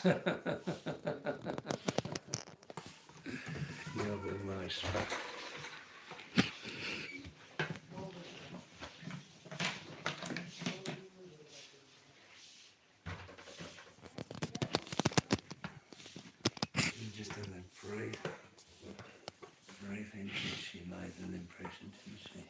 You're the most. Just in that brief entrance, she made an impression, didn't she?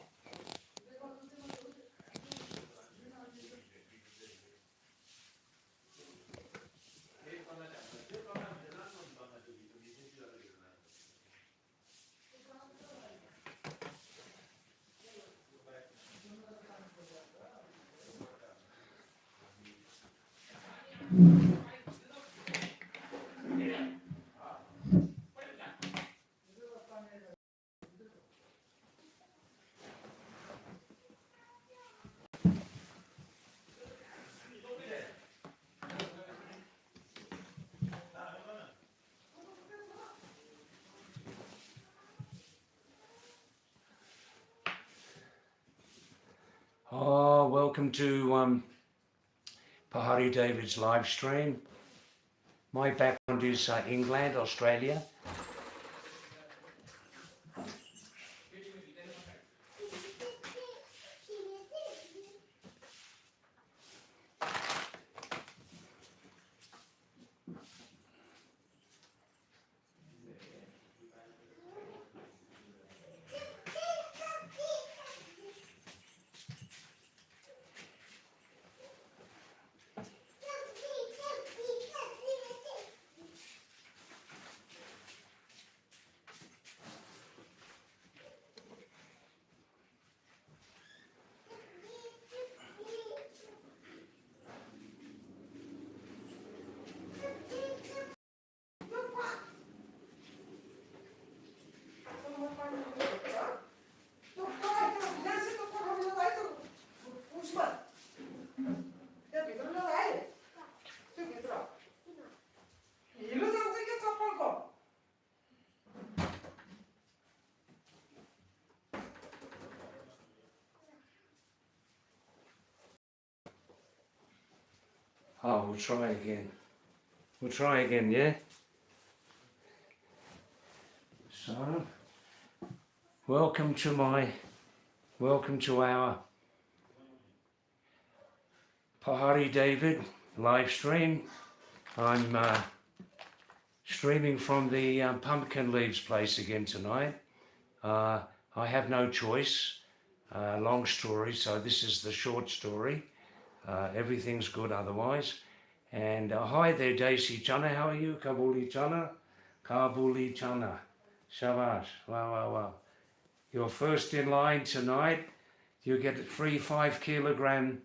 Oh, welcome to Pahadi David's live stream. My background is England, Australia. Oh, we'll try again. We'll try again, yeah? So, welcome to our Pahadi David live stream. I'm streaming from the Pumpkin Leaves place again tonight. I have no choice. Long story, so this is the short story. Everything's good otherwise. And hi there, Daisy Chana. How are you? Kabuli Chana? Kabuli Chana. Shabash. Wow, wow, wow. You're first in line tonight. You get a free 5-kilogram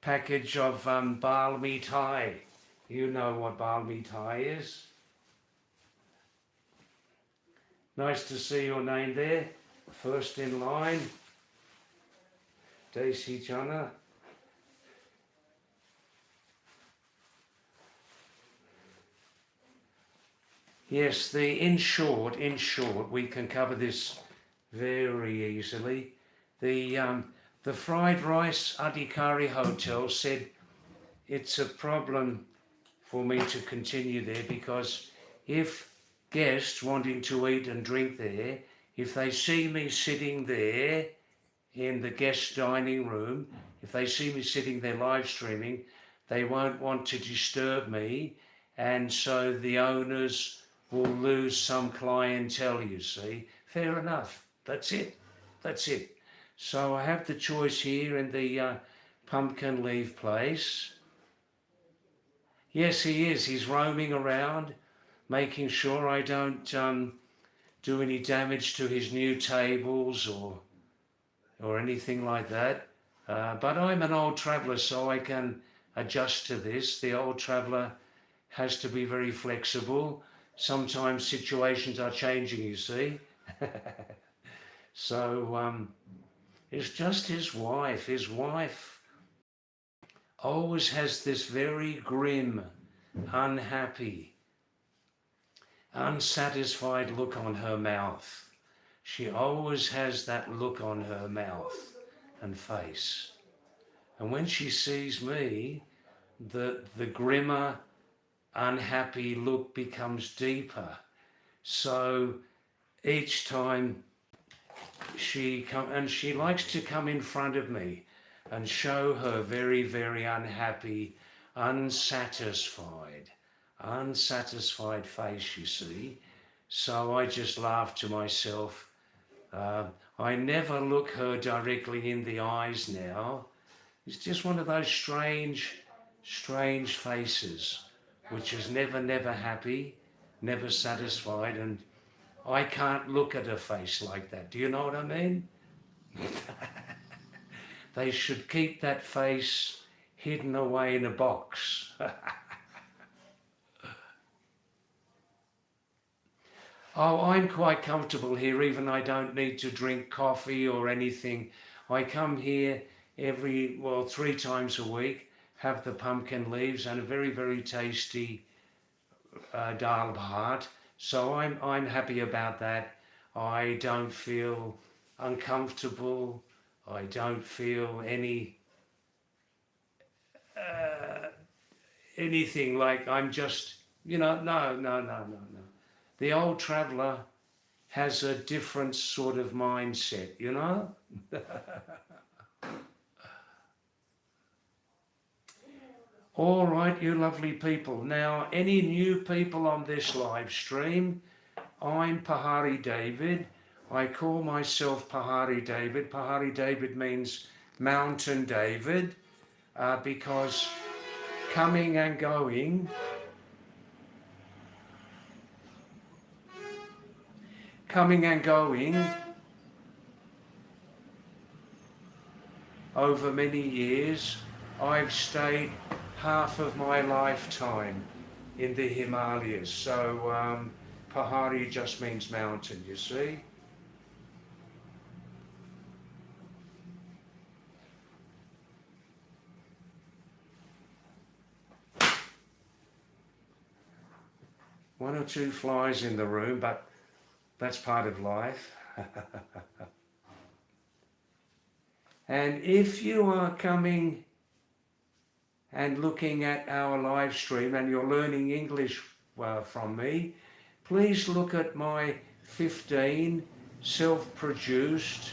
package of bal mithai. You know what bal mithai is. Nice to see your name there. First in line. Daisy Chana. Yes, in short, we can cover this very easily. The fried rice Adhikari Hotel said it's a problem for me to continue there because if guests wanting to eat and drink there, if they see me sitting there in the guest dining room, if they see me sitting there live streaming, they won't want to disturb me, and so the owners will lose some clientele, you see. Fair enough. That's it. So I have the choice here in the pumpkin leaf place. Yes, he is. He's roaming around, making sure I don't do any damage to his new tables or anything like that. But I'm an old traveller, so I can adjust to this. The old traveller has to be very flexible. Sometimes situations are changing, you see. So it's just his wife. His wife always has this very grim, unhappy, unsatisfied look on her mouth. She always has that look on her mouth and face. And when she sees me, the grimmer unhappy look becomes deeper. So each time she likes to come in front of me and show her very, very unhappy, unsatisfied face, you see. So I just laugh to myself. I never look her directly in the eyes now. It's just one of those strange faces, which is never happy, never satisfied, and I can't look at a face like that. Do you know what I mean? They should keep that face hidden away in a box. Oh, I'm quite comfortable here, even I don't need to drink coffee or anything. I come here 3 times a week, have the pumpkin leaves and a very, very tasty dal bhat. So I'm happy about that. I don't feel uncomfortable. I don't feel anything like I'm just, no. The old traveller has a different sort of mindset, you know? All right, you lovely people. Now, any new people on this live stream, I'm Pahadi David. I call myself Pahadi David. Pahadi David means Mountain David, because coming and going over many years, I've stayed half of my lifetime in the Himalayas. So Pahari just means mountain, you see. One or two flies in the room, but that's part of life. And if you are coming and looking at our live stream and you're learning English from me, please look at my 15 self-produced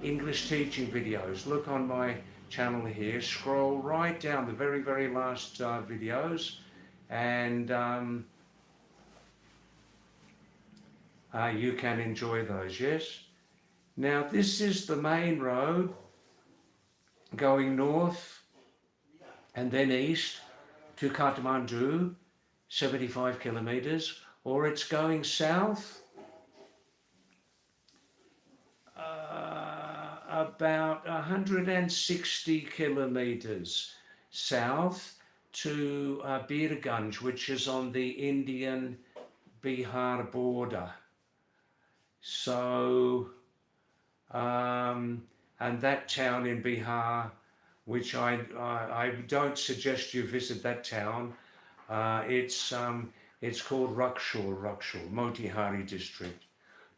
English teaching videos. Look on my channel here, scroll right down the very, very last videos, and you can enjoy those, yes? Now this is the main road going north and then east to Kathmandu, 75 kilometers, or it's going south about 160 kilometers south to Birganj, which is on the Indian Bihar border. So and that town in Bihar, which I don't suggest you visit that town. It's called Rakshul, Motihari district.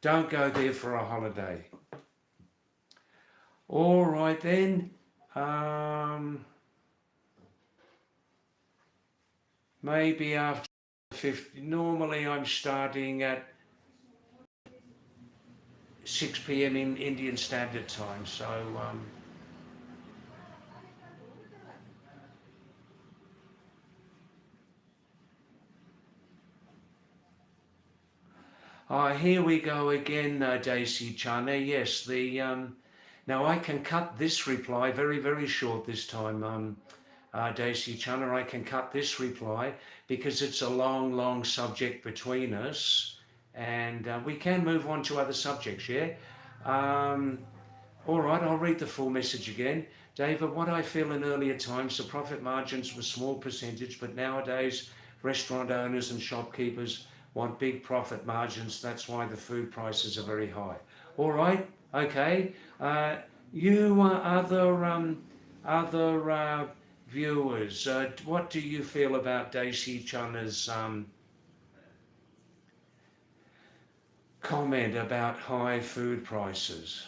Don't go there for a holiday. All right then. Maybe after 50. Normally I'm starting at 6 p.m. in Indian Standard Time, so here we go again, Daisy Chana. Yes, the now I can cut this reply very, very short this time, Daisy Chana. I can cut this reply because it's a long, long subject between us. And we can move on to other subjects, yeah? All right, I'll read the full message again. David, what I feel in earlier times, the profit margins were small percentage, but nowadays restaurant owners and shopkeepers want big profit margins. That's why the food prices are very high. All right, okay. You other viewers, what do you feel about Daisy Chana's comment about high food prices?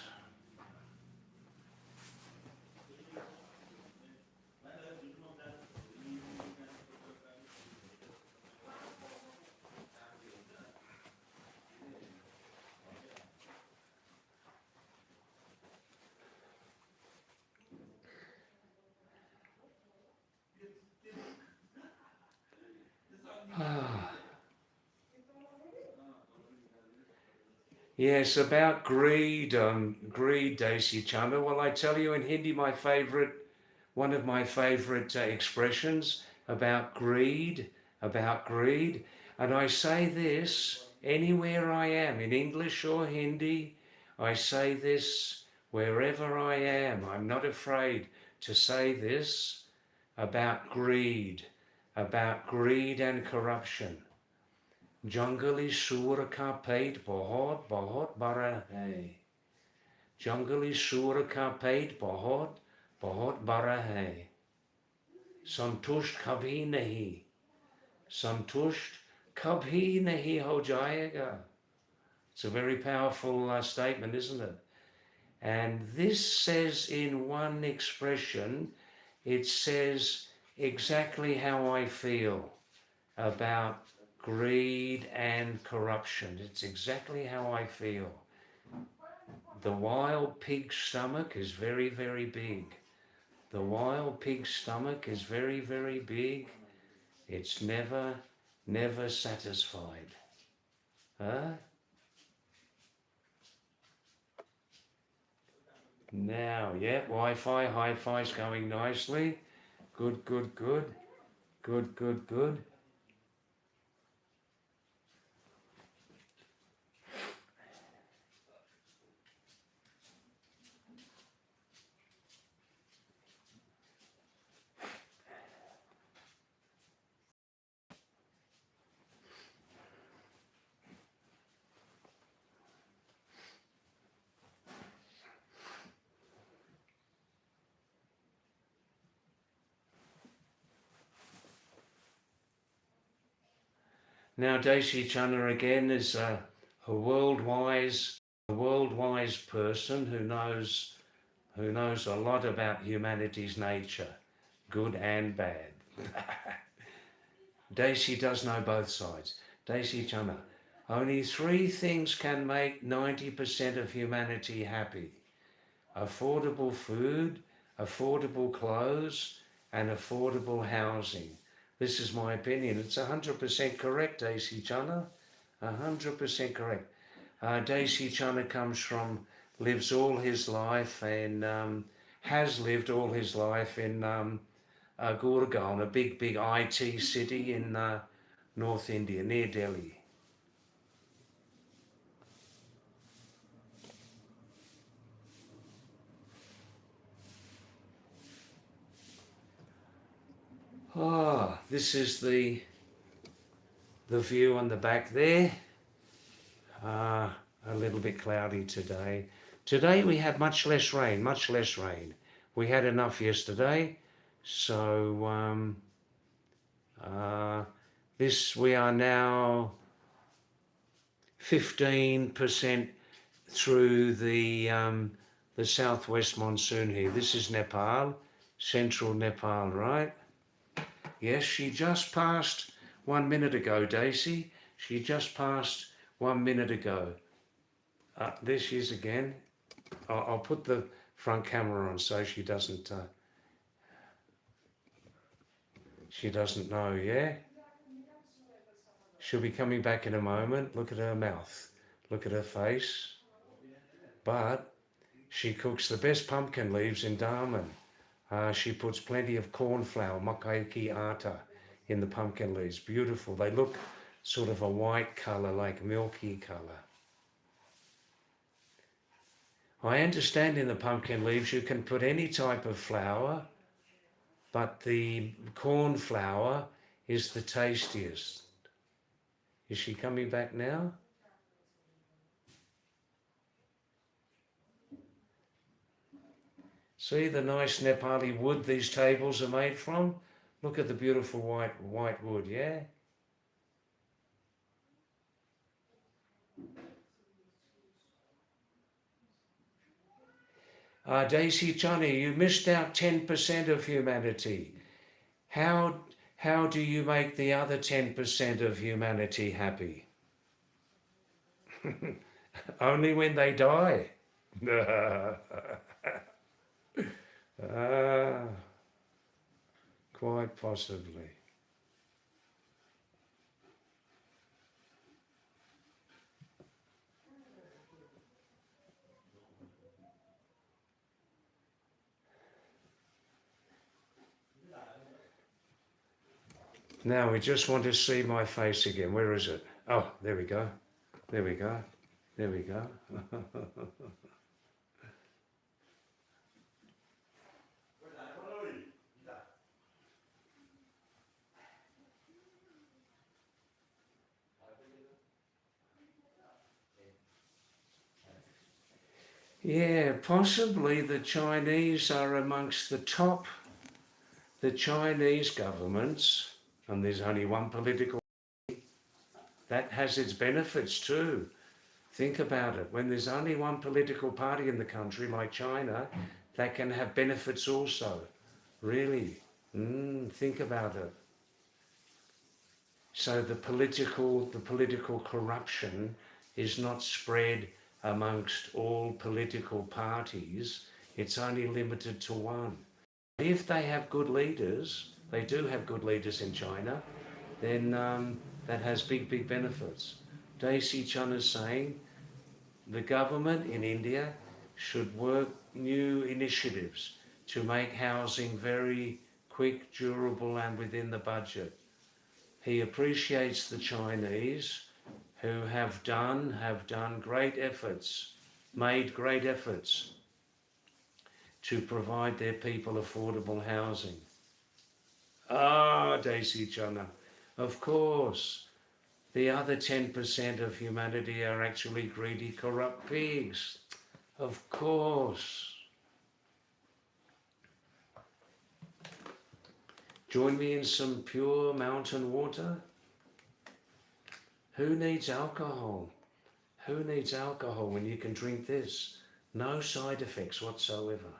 Yes, about greed, greed, Desi Chana. Well, I tell you in Hindi, one of my favorite expressions about greed. And I say this anywhere I am, in English or Hindi, I say this wherever I am. I'm not afraid to say this about greed and corruption. जंगली सूर का पेट बहुत बहुत बड़ा है जंगली सूर का पेट बहुत बहुत बड़ा है संतुष्ट कभी नहीं हो जाएगा. It's a very powerful statement, isn't it? And this says in one expression, it says exactly how I feel about greed and corruption. It's exactly how I feel. The wild pig's stomach is very, very big. The wild pig's stomach is very, very big. It's never, never satisfied. Huh? Now, yeah, Wi-Fi, hi-fi's going nicely. Good, good, good. Good, good, good. Now, Desi Chana again is a world-wise person who knows a lot about humanity's nature, good and bad. Desi does know both sides. Desi Chana, only 3 things can make 90% of humanity happy: affordable food, affordable clothes, and affordable housing. This is my opinion. It's 100% correct, Desi Chana. 100% correct. Desi Chana lives all his life and has lived all his life in Gurgaon, a big IT city in North India, near Delhi. This is the view on the back there. A little bit cloudy today. Today we had much less rain. We had enough yesterday, so we are now 15% through the southwest monsoon here. This is Nepal, central Nepal, right? Yes, she just passed 1 minute ago, Daisy. She just passed 1 minute ago. There she is again. I'll put the front camera on so she doesn't know, yeah? She'll be coming back in a moment. Look at her mouth. Look at her face. But she cooks the best pumpkin leaves in Daman. She puts plenty of corn flour, makai ki atta, in the pumpkin leaves. Beautiful. They look sort of a white colour, like milky colour. I understand in the pumpkin leaves you can put any type of flour, but the corn flour is the tastiest. Is she coming back now? See the nice Nepali wood these tables are made from? Look at the beautiful white wood, yeah? Daisy Johnny, you missed out 10% of humanity. How do you make the other 10% of humanity happy? Only when they die. Quite possibly. Now we just want to see my face again. Where is it? Oh, there we go. There we go. There we go. Yeah, possibly the Chinese are amongst the top. The Chinese governments, and there's only one political, that has its benefits too. Think about it. When there's only one political party in the country, like China, that can have benefits also. Really. Think about it. So the political corruption is not spread amongst all political parties. It's only limited to one. If they have good leaders, they do have good leaders in China, then that has big benefits. Daisy Chun is saying the government in India should work new initiatives to make housing very quick, durable and within the budget. He appreciates the Chinese who have done great efforts, made great efforts to provide their people affordable housing. Ah, Daisy Chana, of course, the other 10% of humanity are actually greedy, corrupt pigs. Of course. Join me in some pure mountain water. Who needs alcohol? Who needs alcohol when you can drink this? No side effects whatsoever.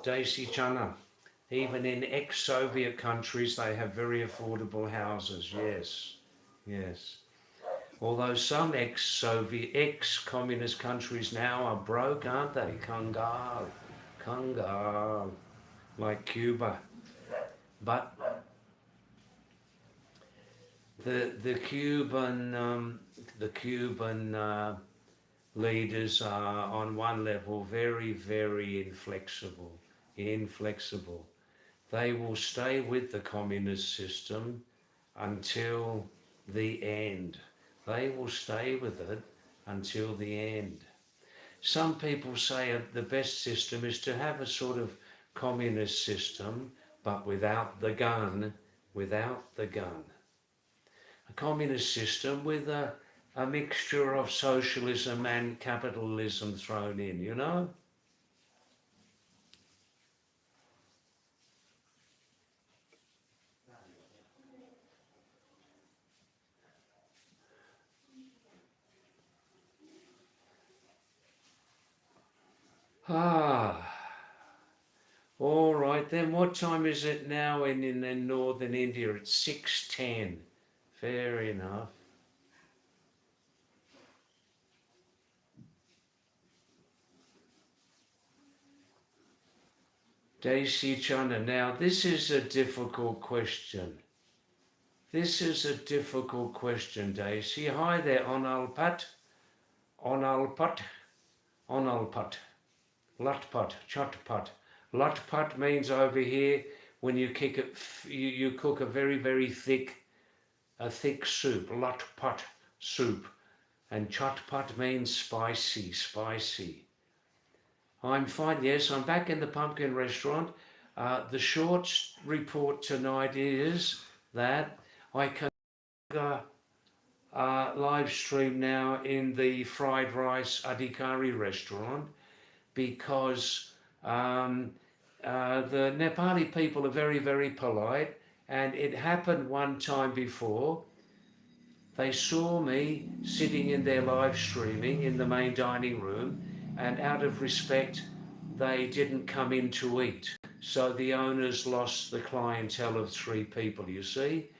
Daisy Chana, even in ex-Soviet countries they have very affordable houses, yes, yes. Although some ex-Soviet, ex-communist countries now are broke, aren't they? Kangal, like Cuba. But the Cuban leaders are on one level very inflexible. They will stay with the communist system until the end. They will stay with it until the end. Some people say the best system is to have a sort of communist system, but without the gun, A communist system with a mixture of socialism and capitalism thrown in, you know? Ah, all right then. What time is it now in northern India? It's 6:10. Fair enough. Daisy Chana, now this is a difficult question. This is a difficult question, Daisy. Hi there, Onalpat. Onalpat. Onalpat. Latpat. Chatpat. Latpat means over here when you kick it, you cook a very thick soup. Latpat soup. And chatpat means spicy. I'm fine, yes, I'm back in the pumpkin restaurant. The short report tonight is that I can live stream now in the fried rice adhikari restaurant because the Nepali people are very polite, and it happened one time before. They saw me sitting in their live streaming in the main dining room, and out of respect they didn't come in to eat. So the owners lost the clientele of 3 people, you see.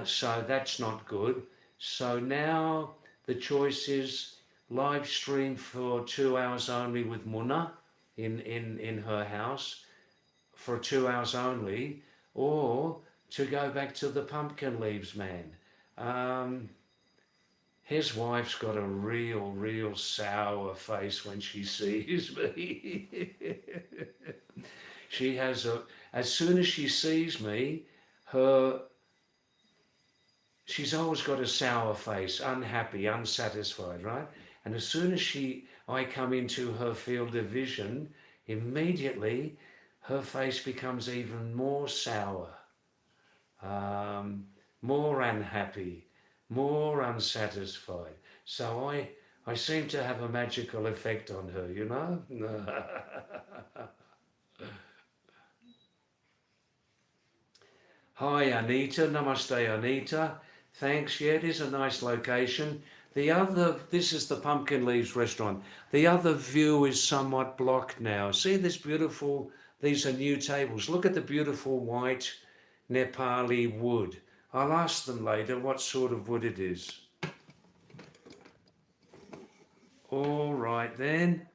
So that's not good. So now the choice is live stream for 2 hours only with Munna in her house for 2 hours only, or to go back to the pumpkin leaves man. His wife's got a real sour face when she sees me. She has as soon as she sees me, she's always got a sour face, unhappy, unsatisfied, right? And as soon as I come into her field of vision, immediately her face becomes even more sour, more unhappy, more unsatisfied. So I seem to have a magical effect on her, you know? Hi Anita, namaste Anita. Thanks, yeah, it is a nice location. This is the Pumpkin Leaves restaurant. The other view is somewhat blocked now. See this beautiful, these are new tables. Look at the beautiful white Nepali wood. I'll ask them later what sort of wood it is. All right then.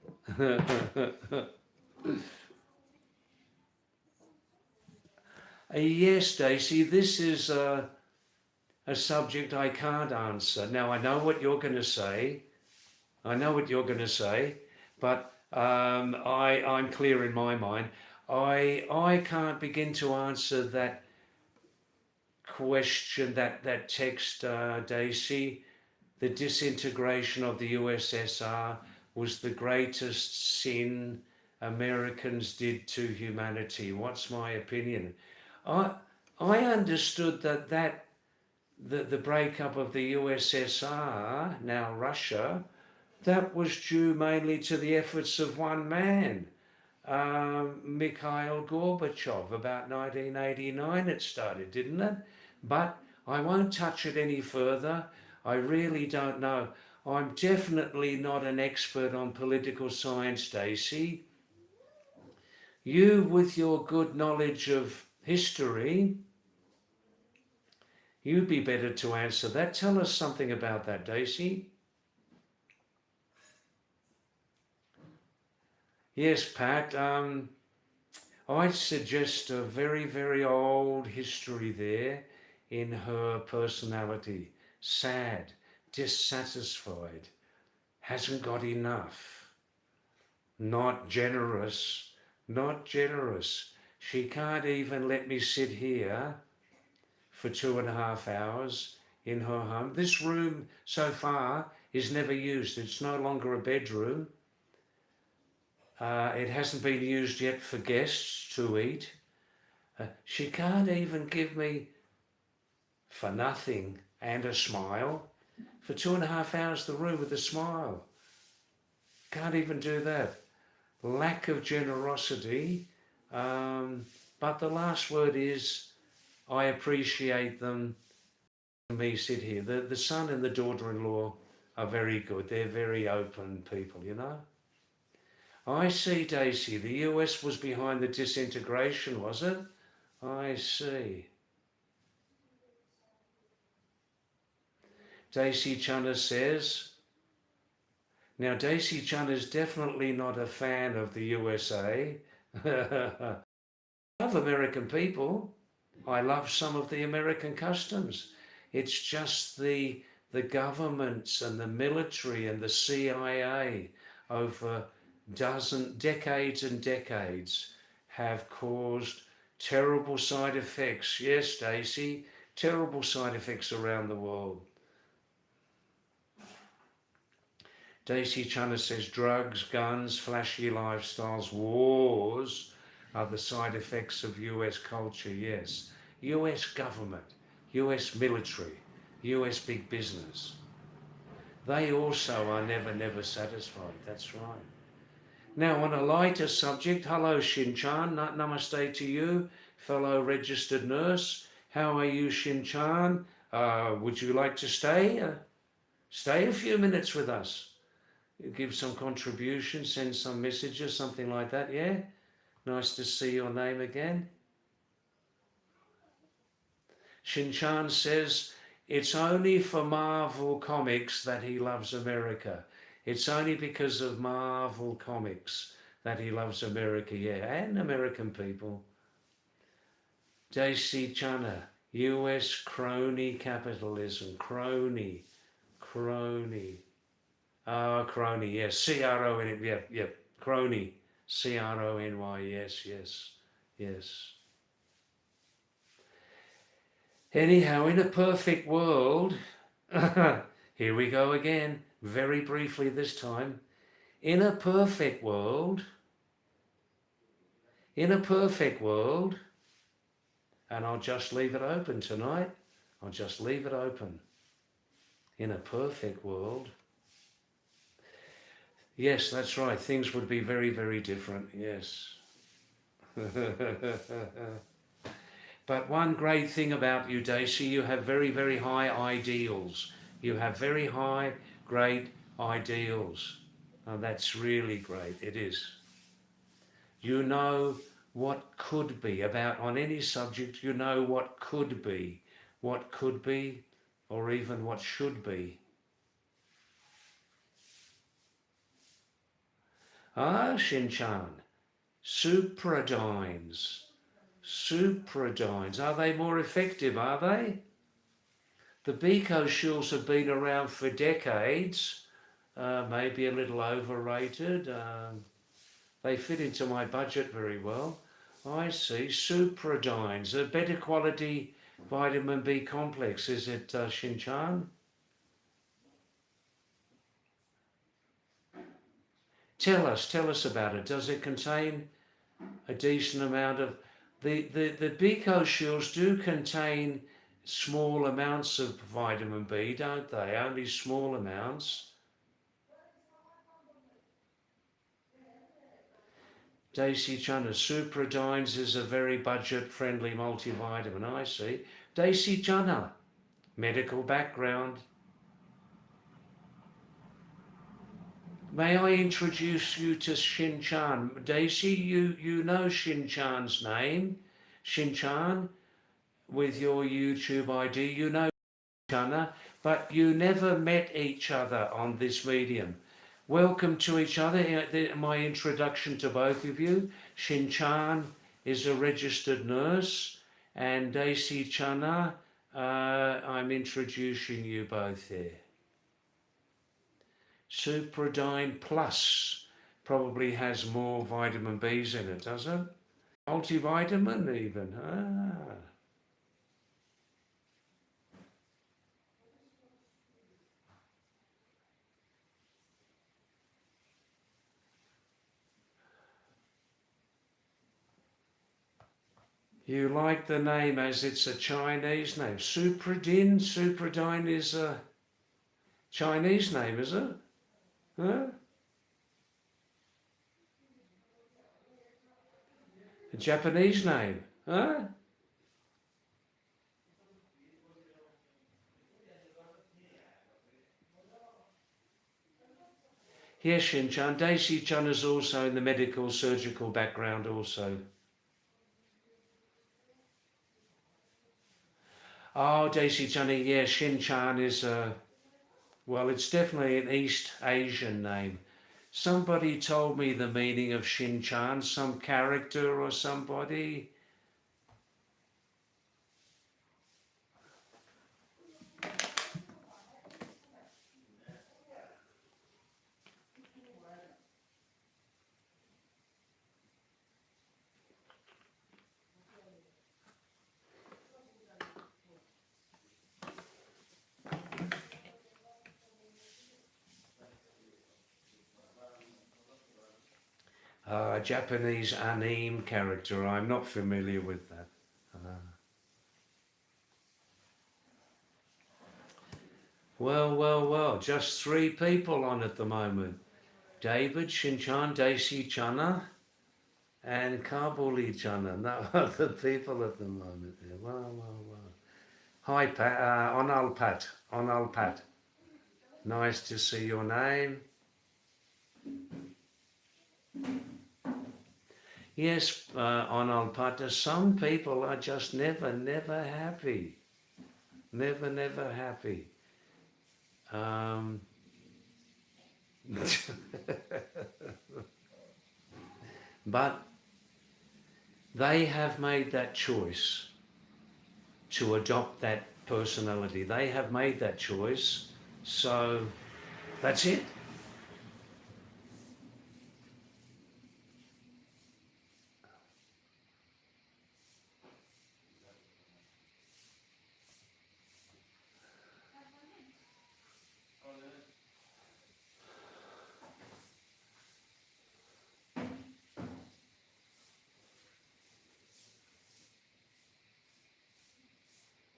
Yes, Stacey, this is a subject I can't answer. Now, I know what you're going to say. I know what you're going to say, but I'm clear in my mind. I can't begin to answer that question, that text, Daisy. The disintegration of the USSR was the greatest sin Americans did to humanity. What's my opinion? I understood that the breakup of the USSR, now Russia, that was due mainly to the efforts of one man, Mikhail Gorbachev. About 1989 it started, didn't it? But I won't touch it any further. I really don't know. I'm definitely not an expert on political science, Stacey. You, with your good knowledge of history, you'd be better to answer that. Tell us something about that, Daisy. Yes, Pat. I'd suggest a very old history there in her personality. Sad, dissatisfied, hasn't got enough, not generous, not generous. She can't even let me sit here for 2.5 hours in her home. This room so far is never used. It's no longer a bedroom. It hasn't been used yet for guests to eat. She can't even give me, for nothing and a smile, for 2.5 hours the room with a smile. Can't even do that. Lack of generosity. But the last word is, I appreciate them. Me sit here. The son and the daughter-in-law are very good. They're very open people, you know. I see, Daisy. The US was behind the disintegration, was it? I see. Daisy Chunna says, now Daisy Chunna is definitely not a fan of the USA. I love American people. I love some of the American customs. It's just the governments and the military and the CIA over decades and decades have caused terrible side effects. Yes, Daisy, terrible side effects around the world. Daisy Chunna says drugs, guns, flashy lifestyles, wars are the side effects of US culture. Yes, US government, US military, US big business. They also are never satisfied. That's right. Now, on a lighter subject, hello Shin-chan, namaste to you, fellow registered nurse. How are you, Shin-chan? Would you like to stay? Stay a few minutes with us. Give some contribution, send some messages, something like that, yeah? Nice to see your name again. Shin-chan says it's only for Marvel Comics that he loves America. It's only because of Marvel Comics that he loves America, yeah, and American people. Daisy Chana, US crony capitalism, crony. Crony, yes, C-R-O-N, yeah, crony, C-R-O-N-Y, yes. Anyhow, in a perfect world, here we go again, very briefly this time. In a perfect world, and I'll just leave it open tonight, I'll just leave it open. In a perfect world, yes, that's right, things would be very, very different, yes. But one great thing about you, Daisy, you have very, very high ideals. You have very high, great ideals. And that's really great, it is. You know what could be about, on any subject, you know what could be, or even what should be. Ah, Shin-chan, supradines. Supradines, are they more effective, are they? The Biko shills have been around for decades, maybe a little overrated. They fit into my budget very well. I see, supradines, a better quality vitamin B complex, is it, Shin-chan? Tell us about it. Does it contain a decent amount of... The Biko shills do contain small amounts of vitamin B, don't they? Only small amounts. Daisy Chana, supradines is a very budget-friendly multivitamin, I see. Daisy Chana, medical background. May I introduce you to Shin-chan? Daisy, you know Shin-chan's name. Shin-chan, with your YouTube ID, you know Shin-chan, but you never met each other on this medium. Welcome to each other. My introduction to both of you. Shin-chan is a registered nurse, and Daisy Chana, I'm introducing you both here. Supradine Plus probably has more vitamin B's in it, does it? Multivitamin even. Ah. You like the name as it's a Chinese name. Supradine is a Chinese name, is it? Huh? A Japanese name, huh? Yes, Shin-chan. Daisy-chan is also in the medical surgical background also. Oh, Daisy-chan, yeah, Shin-chan is well, it's definitely an East Asian name. Somebody told me the meaning of Shin-chan, some character or somebody. Japanese anime character. I'm not familiar with that. Well. Just 3 people on at the moment. David, Shin-chan, Daisy Chana, and Kabuli Chana. No other people at the moment. Well. Hi, Pat. Onal Pat. Nice to see your name. Yes, Onal Pat. Some people are just never happy. Never, never happy. Um, but they have made that choice to adopt that personality. They have made that choice. So that's it.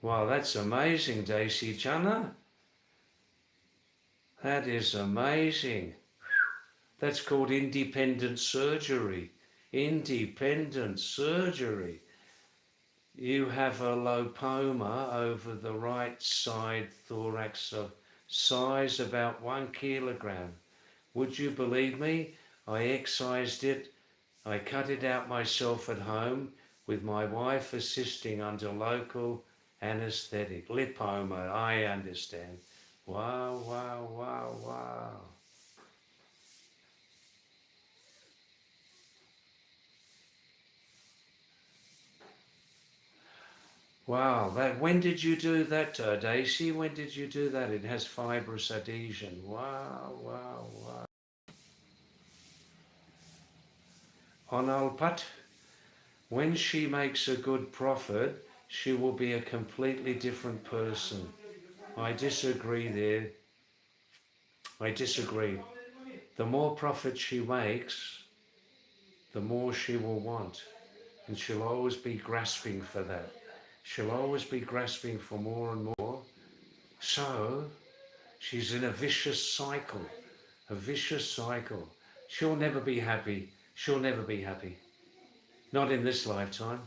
Wow, that's amazing, Daisy Chana. That is amazing. That's called independent surgery. Independent surgery. You have a lipoma over the right side thorax of size about 1 kilogram. Would you believe me? I excised it. I cut it out myself at home with my wife assisting under local anaesthetic. Lipoma, I understand. Wow, wow, wow, wow. Wow, when did you do that, Daisy? When did you do that? It has fibrous adhesion. Wow, wow, wow. On Alpat, when she makes a good profit, she will be a completely different person. I disagree there. I disagree. The more profit she makes, the more she will want. And she'll always be grasping for that. She'll always be grasping for more and more. So she's in a vicious cycle. A vicious cycle. She'll never be happy. She'll never be happy. Not in this lifetime.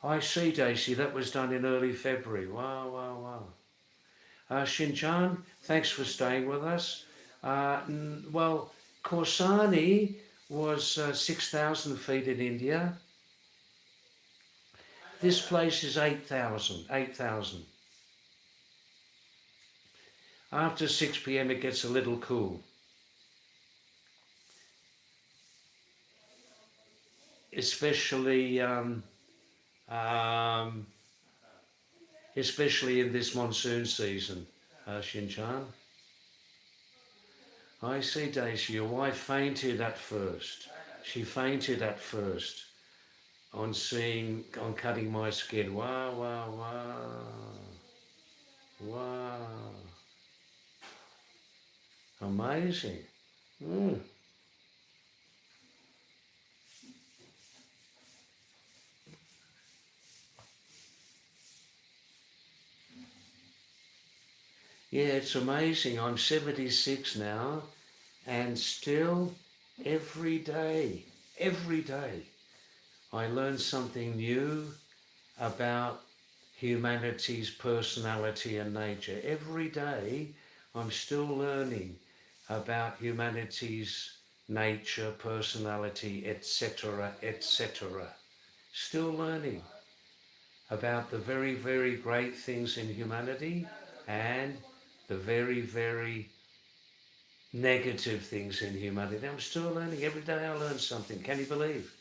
I see, Daisy, that was done in early February. Wow, wow, wow. Shinchan, thanks for staying with us. Well, Korsani was 6,000 feet in India. This place is 8,000. 8,000. After 6 p.m. it gets a little cool. Especially especially in this monsoon season, Shinchan. I see, Daisy, your wife fainted at first. She fainted at first on cutting my skin. Wow, wow, wow. Wow. Amazing. Mm. Yeah, it's amazing. I'm 76 now and still every day, I learn something new about humanity's personality and nature. Every day I'm still learning about humanity's nature, personality, etc., etc. Still learning about the very, very great things in humanity and the very, very negative things in humanity. I'm still learning. Every day I learn something. Can you believe?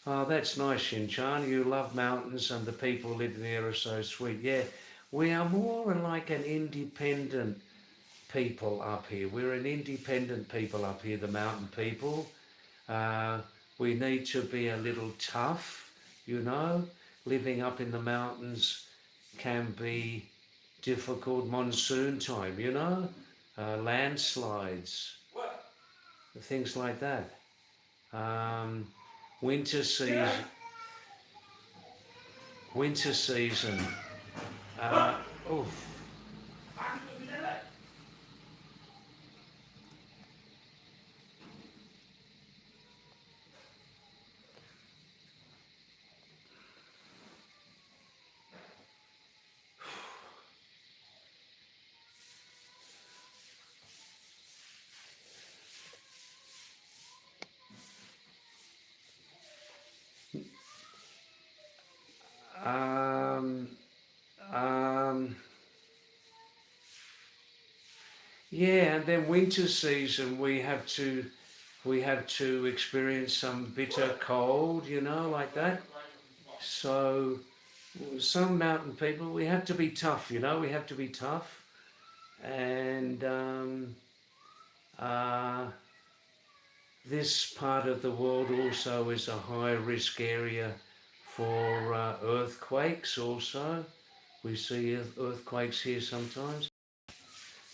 Oh, that's nice, Shinchan. You love mountains and the people living there are so sweet. Yeah, we are more like an independent people up here. We're an independent people up here, the mountain people. Uh, we need to be a little tough, you know. Living up in the mountains can be difficult. Monsoon time, you know, landslides, things like that. Um, winter season, winter season. Oof. Yeah, and then winter season we have to experience some bitter cold, like that. So some mountain people, we have to be tough, we have to be tough. And uh, this part of the world also is a high risk area for earthquakes also. We see earthquakes here sometimes.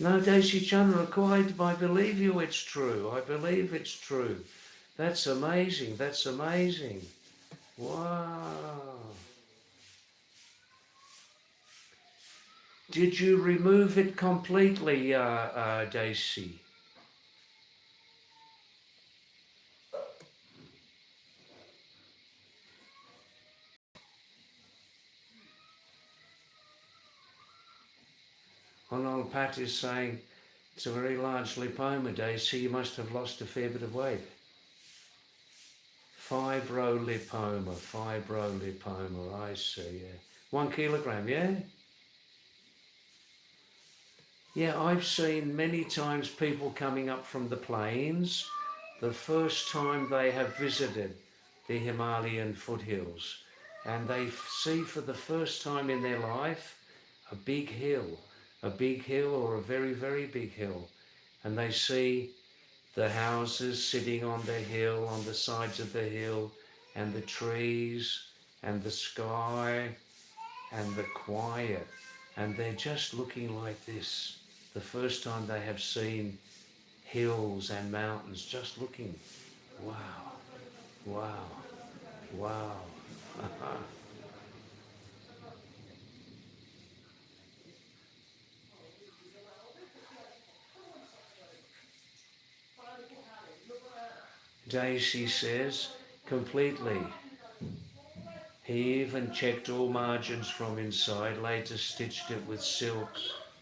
No, Daisy Chandra, quite, I believe you, it's true. I believe it's true. That's amazing, that's amazing. Wow. Did you remove it completely, Daisy? On old Pat is saying it's a very large lipoma, Daisy. You must have lost a fair bit of weight. Fibrolipoma, I see, yeah. 1 kilogram, yeah? Yeah, I've seen many times people coming up from the plains, the first time they have visited the Himalayan foothills, and they see for the first time in their life a big hill or a very, very big hill, and they see the houses sitting on the hill, on the sides of the hill, and the trees, and the sky, and the quiet, and they're just looking like this. The first time they have seen hills and mountains, just looking, wow, wow, wow. Daisy says, completely. He even checked all margins from inside, later stitched it with silk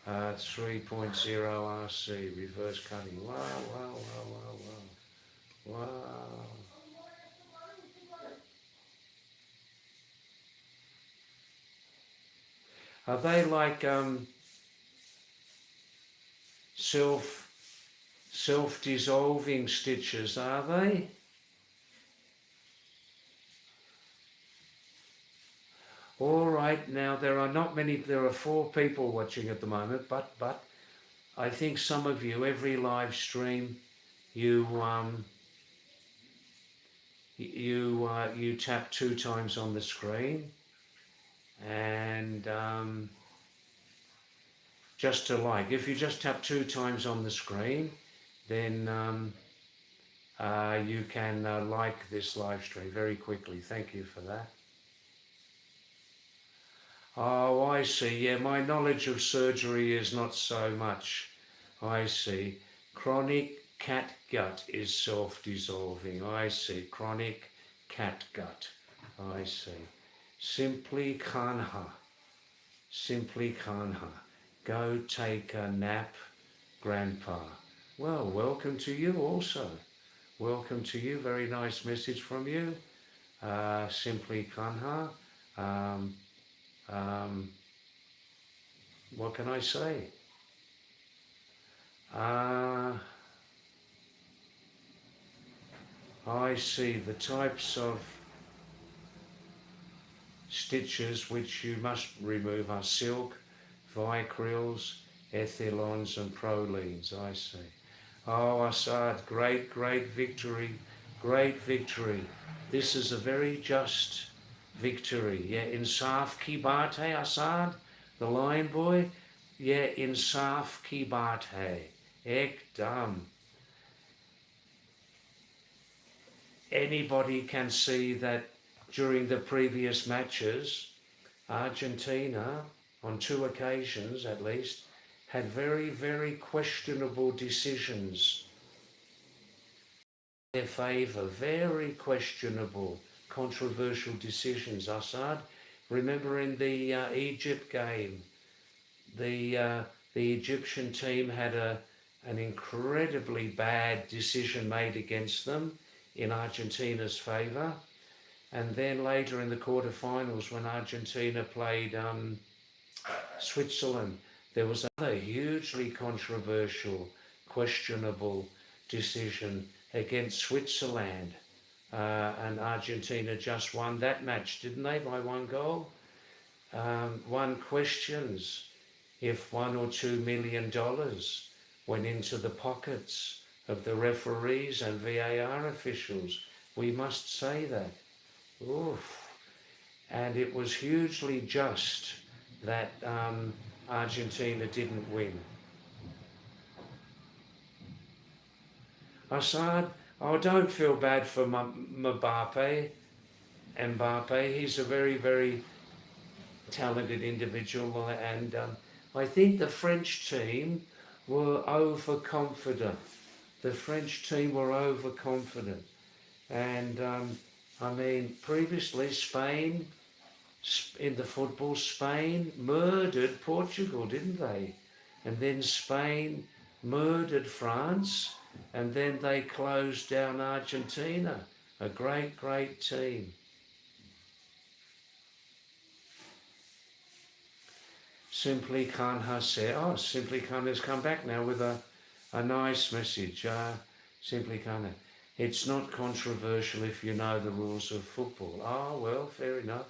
3.0 RC, reverse cutting. Wow, wow, wow, wow, wow. Wow. Are they like self self-dissolving stitches, are they? All right, now there are not many, there are 4 people watching at the moment, but I think some of you, every live stream, you you tap 2 times on the screen, and just to like. If you just tap 2 times on the screen, then you can like this live stream very quickly. Thank you for that. Oh, I see. Yeah, my knowledge of surgery is not so much. I see. Chronic catgut is self-dissolving. I see. Chronic catgut. I see. Simply kanha. Simply kanha. Go take a nap, Grandpa. Well, welcome to you also. Welcome to you. Very nice message from you. Simply kanha. Um, um, what can I say? I see the types of stitches which you must remove are silk, vicryls, ethylons and prolines. I see. Oh, Assad, great, great victory, great victory. This is a very just victory. Yeah, insaf ki baat hai, Assad, the lion boy. Yeah, insaf ki baat hai. Ekdam. Anybody can see that during the previous matches, Argentina, on 2 occasions at least, had very, very questionable decisions in their favour. Very questionable, controversial decisions. Assad, remember in the Egypt game, the Egyptian team had an incredibly bad decision made against them in Argentina's favour. And then later in the quarterfinals, when Argentina played Switzerland, There was another hugely controversial, questionable decision against Switzerland. And Argentina just won that match, didn't they, by 1 goal? One questions if $1 or $2 million went into the pockets of the referees and VAR officials. We must say that. Oof. And it was hugely just that Argentina didn't win. Assad, I don't feel bad for Mbappe. He's a very, very talented individual, and I think the French team were overconfident. The French team were overconfident. And I mean, previously Spain, in the football, Spain murdered Portugal, didn't they? And then Spain murdered France, and then they closed down Argentina. A great, great team. Simply Khan said, Simply Khan has come back now with a nice message. Simply Khan, it's not controversial if you know the rules of football. Well, fair enough.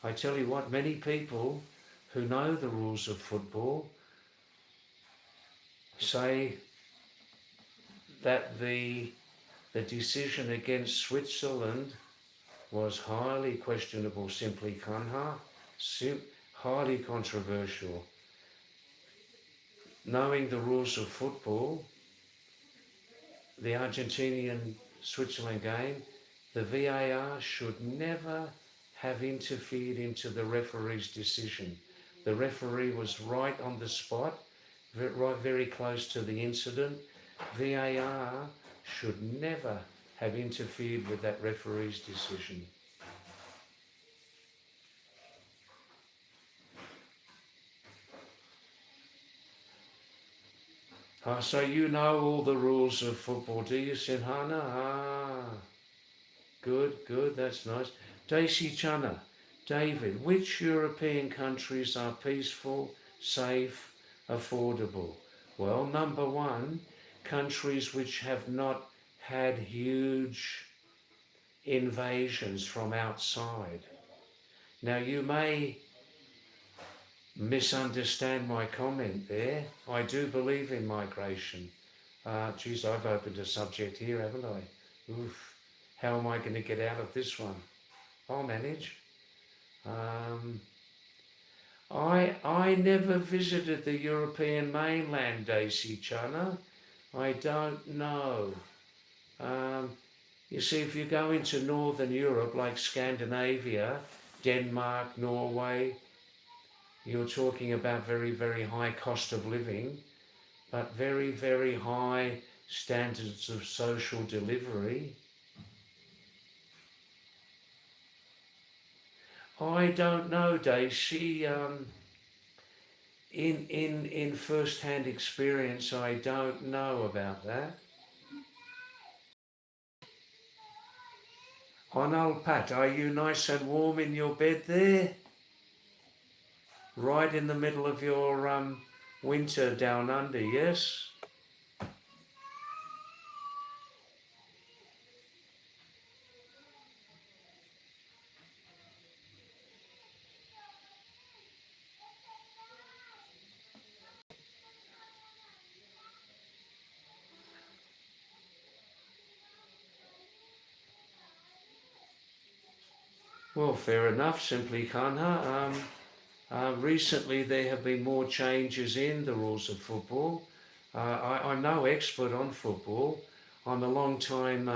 I tell you what, many people who know the rules of football say that the decision against Switzerland was highly questionable, Simply Kanha, highly controversial. Knowing the rules of football, the Argentinian-Switzerland game, the VAR should never have interfered into the referee's decision. The referee was right on the spot, very close to the incident. VAR should never have interfered with that referee's decision. So you know all the rules of football, do you, Sinhana? Good, that's nice. Daisy Chana, David, which European countries are peaceful, safe, affordable? Well, number one, countries which have not had huge invasions from outside. Now, you may misunderstand my comment there. I do believe in migration. Geez, I've opened a subject here, haven't I? Oof. How am I going to get out of this one? I'll manage. I never visited the European mainland, Daisy Chana. I don't know. You see, if you go into Northern Europe, like Scandinavia, Denmark, Norway, you're talking about very, very high cost of living, but very, very high standards of social delivery. I don't know, Daisy. In first-hand experience, I don't know about that. Onal Pat, are you nice and warm in your bed there? Right in the middle of your winter down under, yes? Well, fair enough, Simply Kanha. Recently there have been more changes in the rules of football. I'm no expert on football. I'm a long-time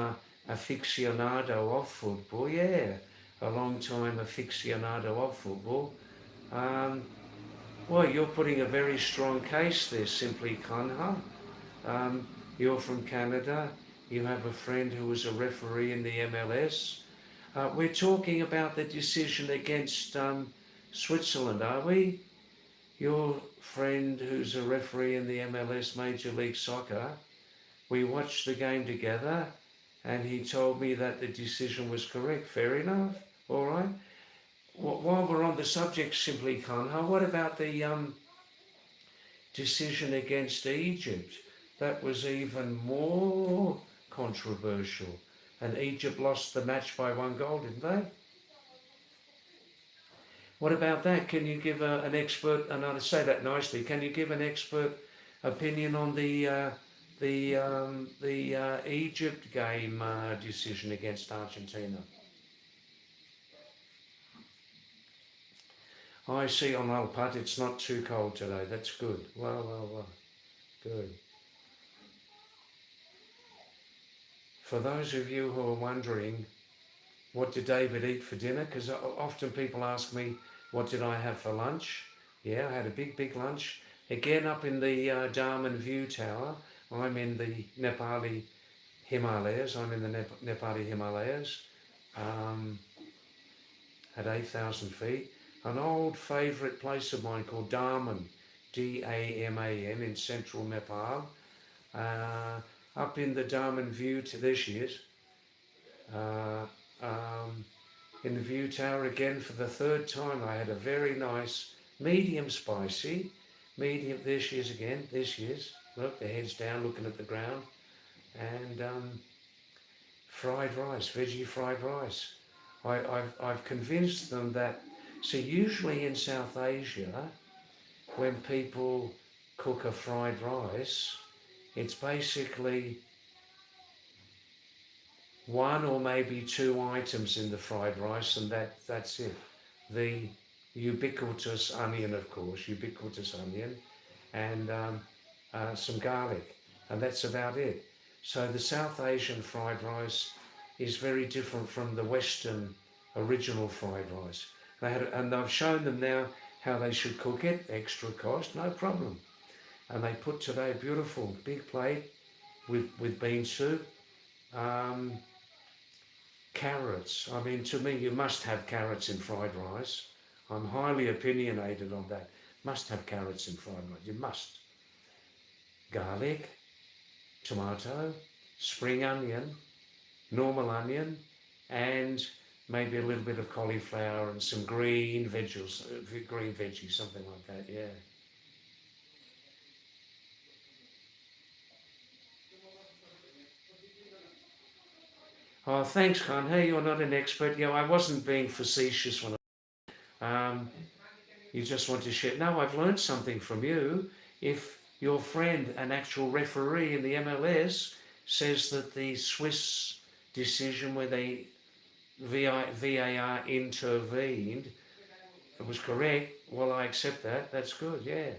aficionado of football, a long-time aficionado of football. Well, you're putting a very strong case there, Simply Kanha. You're from Canada. You have a friend who was a referee in the MLS. We're talking about the decision against Switzerland, are we? Your friend who's a referee in the MLS Major League Soccer, we watched the game together and he told me that the decision was correct. Fair enough. All right. While we're on the subject, Simply Kanha, what about the decision against Egypt. That was even more controversial. And Egypt lost the match by 1 goal, didn't they? What about that? Can you give an expert, and I'll say that nicely, can you give an expert opinion on the Egypt game decision against Argentina? I see on Alpat it's not too cold today. That's good. Well. Good. For those of you who are wondering, what did David eat for dinner? Because often people ask me, what did I have for lunch? Yeah, I had a big lunch. Again, up in the Darman View Tower. I'm in the Nepali Himalayas. I'm in the Nepali Himalayas at 8,000 feet. An old favourite place of mine called Darman, Daman, in central Nepal. Up in the Darman View, there she is. In the view tower again for the third time. I had a very nice medium spicy, there she is again, there she is. Look, the head's down looking at the ground. And fried rice, veggie fried rice. I've convinced them that, see, usually in South Asia, when people cook a fried rice, it's basically one or maybe two items in the fried rice, and that's it. The ubiquitous onion, of course, and some garlic, and that's about it. So the South Asian fried rice is very different from the Western original fried rice. And I've shown them now how they should cook it, extra cost, no problem. And they put today a beautiful big plate with bean soup. Carrots. I mean, to me, you must have carrots in fried rice. I'm highly opinionated on that. Must have carrots in fried rice. You must. Garlic, tomato, spring onion, normal onion, and maybe a little bit of cauliflower and some green veggies, something like that, yeah. Oh, thanks, Khan. Hey, you're not an expert. Yeah, I wasn't being facetious when you just want to share. No, I've learned something from you. If your friend, an actual referee in the MLS, says that the Swiss decision where they VAR intervened, it was correct, well, I accept that. That's good, yeah.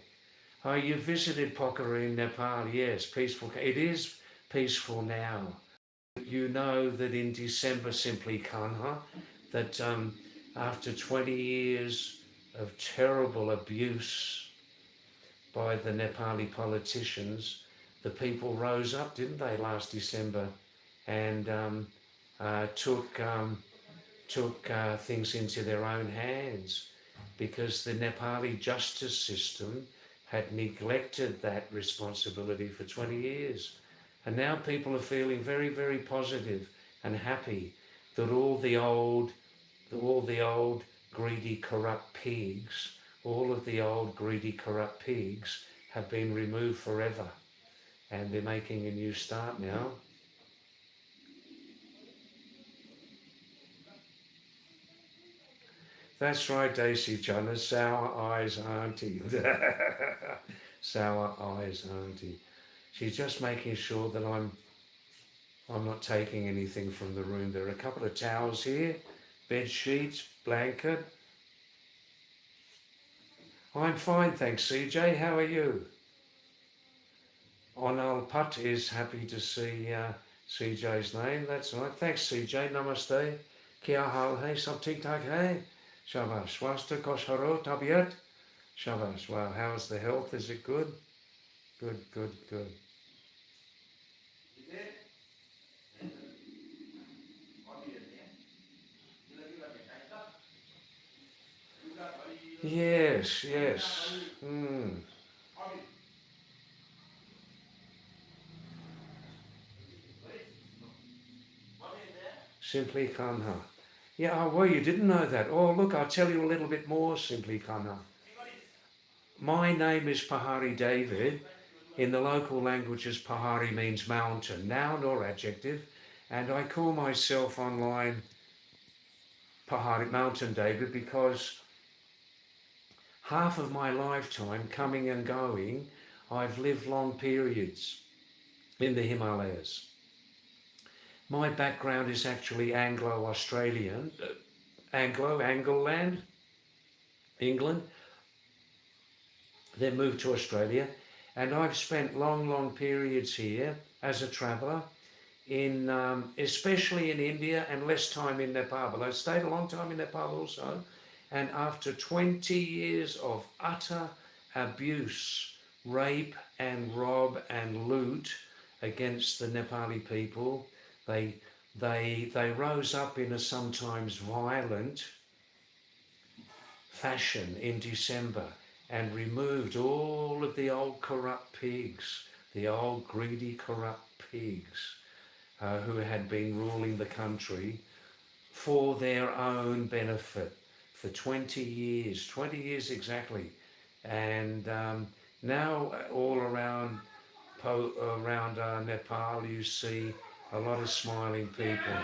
Oh, you visited Pokhara in Nepal, yes, peaceful. It is peaceful now. You know that in December, simply Kanha, that after 20 years of terrible abuse by the Nepali politicians, the people rose up, didn't they, last December, and took things into their own hands, because the Nepali justice system had neglected that responsibility for 20 years. And now people are feeling very, very positive and happy that all the old greedy, corrupt pigs, have been removed forever. And they're making a new start now. That's right, Daisy Chana, sour eyes auntie. Sour eyes auntie. She's just making sure that I'm not taking anything from the room. There are a couple of towels here, bed sheets, blanket. I'm fine, thanks, CJ. How are you? Onal Putt is happy to see CJ's name. That's right. Thanks, CJ. Namaste. Kia hal hai? Sab tik tak hai? Shabash. Swasta kosharo tabiat? Shabash. Wow. How's the health? Is it good? Good. Yes. Simply Kanha. Yeah, well, you didn't know that. Oh, look, I'll tell you a little bit more, Simply Kanha. My name is Pahadi David. In the local languages, Pahari means mountain, noun or adjective, and I call myself online Pahari Mountain David because half of my lifetime, coming and going, I've lived long periods in the Himalayas. My background is actually Anglo-Australian, Anglo-land, England, then moved to Australia, and I've spent long periods here as a traveller, in especially in India and less time in Nepal, but I stayed a long time in Nepal also. And after 20 years of utter abuse, rape and rob and loot against the Nepali people, they rose up in a sometimes violent fashion in December and removed all of the old corrupt pigs, the old greedy corrupt pigs who had been ruling the country for their own benefit for 20 years exactly. And now all around Nepal you see a lot of smiling people.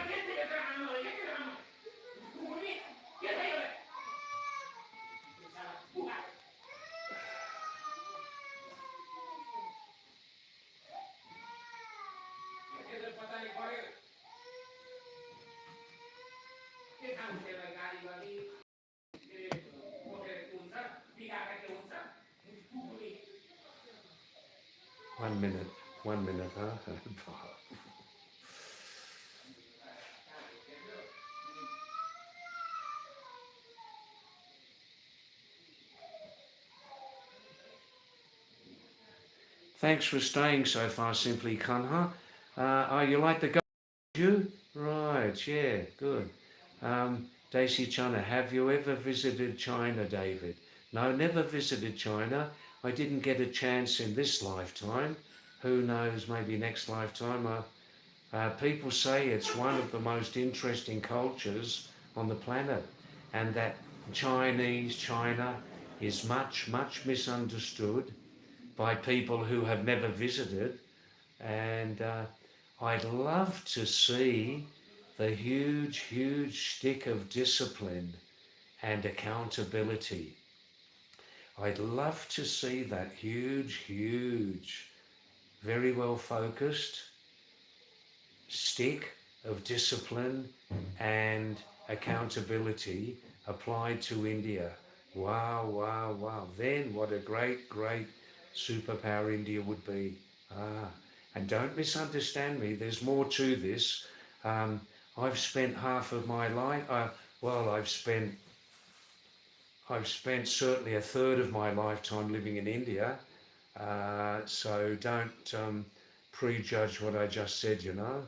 One minute, huh? Thanks for staying so far, Simply Kanha. Oh, you like the go? You? Right, yeah, good. Daisy Chana, have you ever visited China, David? No, never visited China. I didn't get a chance in this lifetime. Who knows, maybe next lifetime. People say it's one of the most interesting cultures on the planet, and that China is much misunderstood by people who have never visited. And I'd love to see the huge stick of discipline and accountability. I'd love to see that huge, very well focused stick of discipline and accountability applied to India. Wow. Then what a great superpower India would be. And don't misunderstand me, there's more to this. I've spent half of my life, I've spent certainly a third of my lifetime living in India. So don't prejudge what I just said, you know.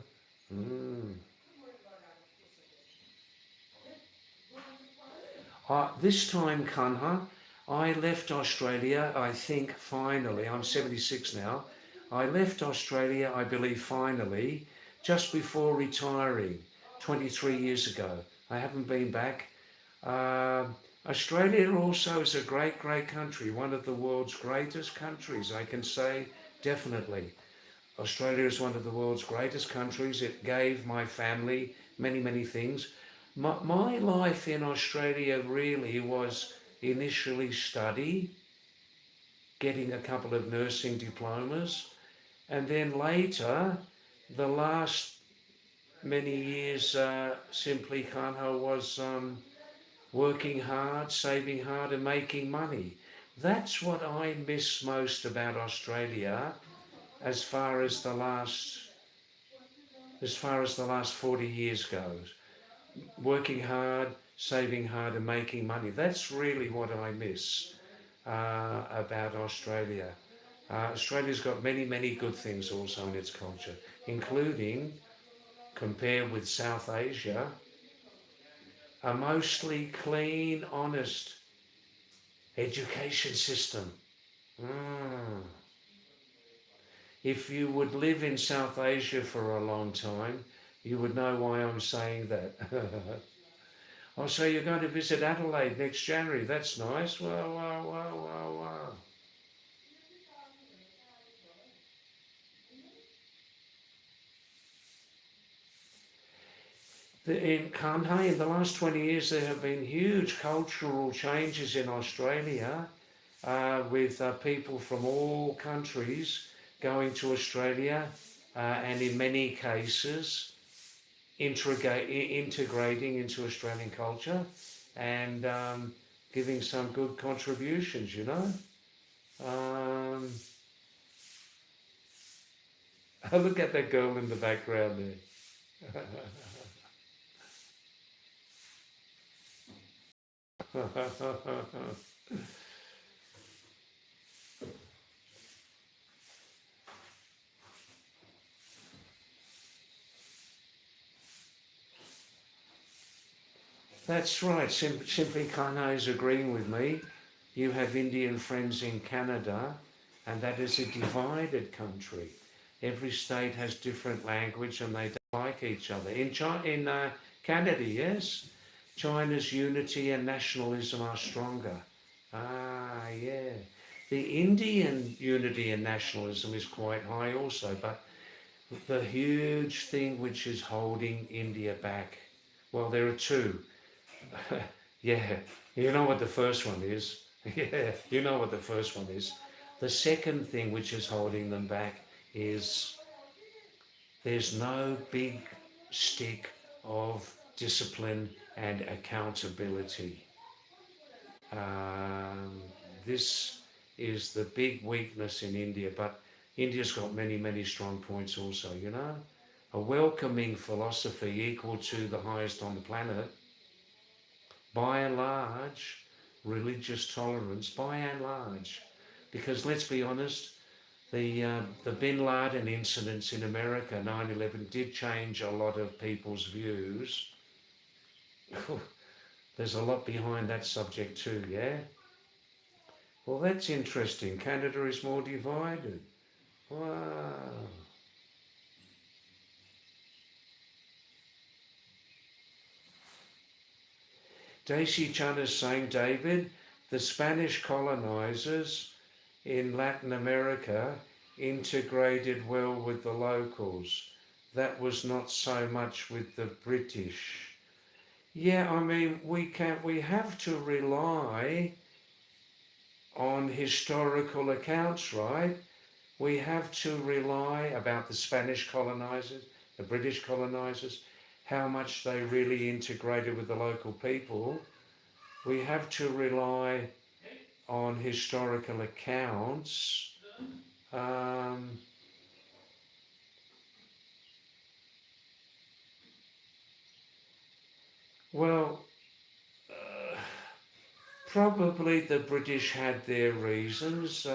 This time, Kanha, I left Australia, I think, finally. I'm 76 now. I left Australia, I believe, finally, just before retiring, 23 years ago. I haven't been back. Australia also is a great country, one of the world's greatest countries, I can say definitely. Australia is one of the world's greatest countries. It gave my family many things. My life in Australia really was initially study, getting a couple of nursing diplomas, and then later, the last many years, simply Kanha was working hard, saving hard and making money. That's what I miss most about Australia as far as the last 40 years goes. Working hard, saving hard and making money. That's really what I miss about Australia. Australia's got many good things also in its culture, including, compared with South Asia, a mostly clean, honest education system. If you would live in South Asia for a long time, you would know why I'm saying that. Oh, so you're going to visit Adelaide next January. That's nice. Wow, wow, wow, wow, wow. In Kanhai, in the last 20 years, there have been huge cultural changes in Australia with people from all countries going to Australia and in many cases integrating into Australian culture and giving some good contributions, you know. Um, Look at that girl in the background there. That's right. Simply Kano is agreeing with me. You have Indian friends in Canada, and that is a divided country. Every state has different language, and they don't like each other. In Canada, yes, China's unity and nationalism are stronger. Ah, yeah. The Indian unity and nationalism is quite high also, but the huge thing which is holding India back, well, there are two. Yeah, you know what the first one is. Yeah, you know what the first one is. The second thing which is holding them back is there's no big stick of discipline and accountability. Um, this is the big weakness in India, but India's got many, many strong points also, you know. A welcoming philosophy equal to the highest on the planet, by and large, religious tolerance, by and large. Because let's be honest, the Bin Laden incidents in America, 9/11, did change a lot of people's views. There's a lot behind that subject too, yeah? Well, that's interesting. Canada is more divided. Wow. Daisy Chun is saying, David, the Spanish colonizers in Latin America integrated well with the locals. That was not so much with the British. Yeah, I mean, we have to rely on historical accounts, right? We have to rely about the Spanish colonizers, the British colonizers, how much they really integrated with the local people. We have to rely on historical accounts. Um, well, uh, probably the British had their reasons,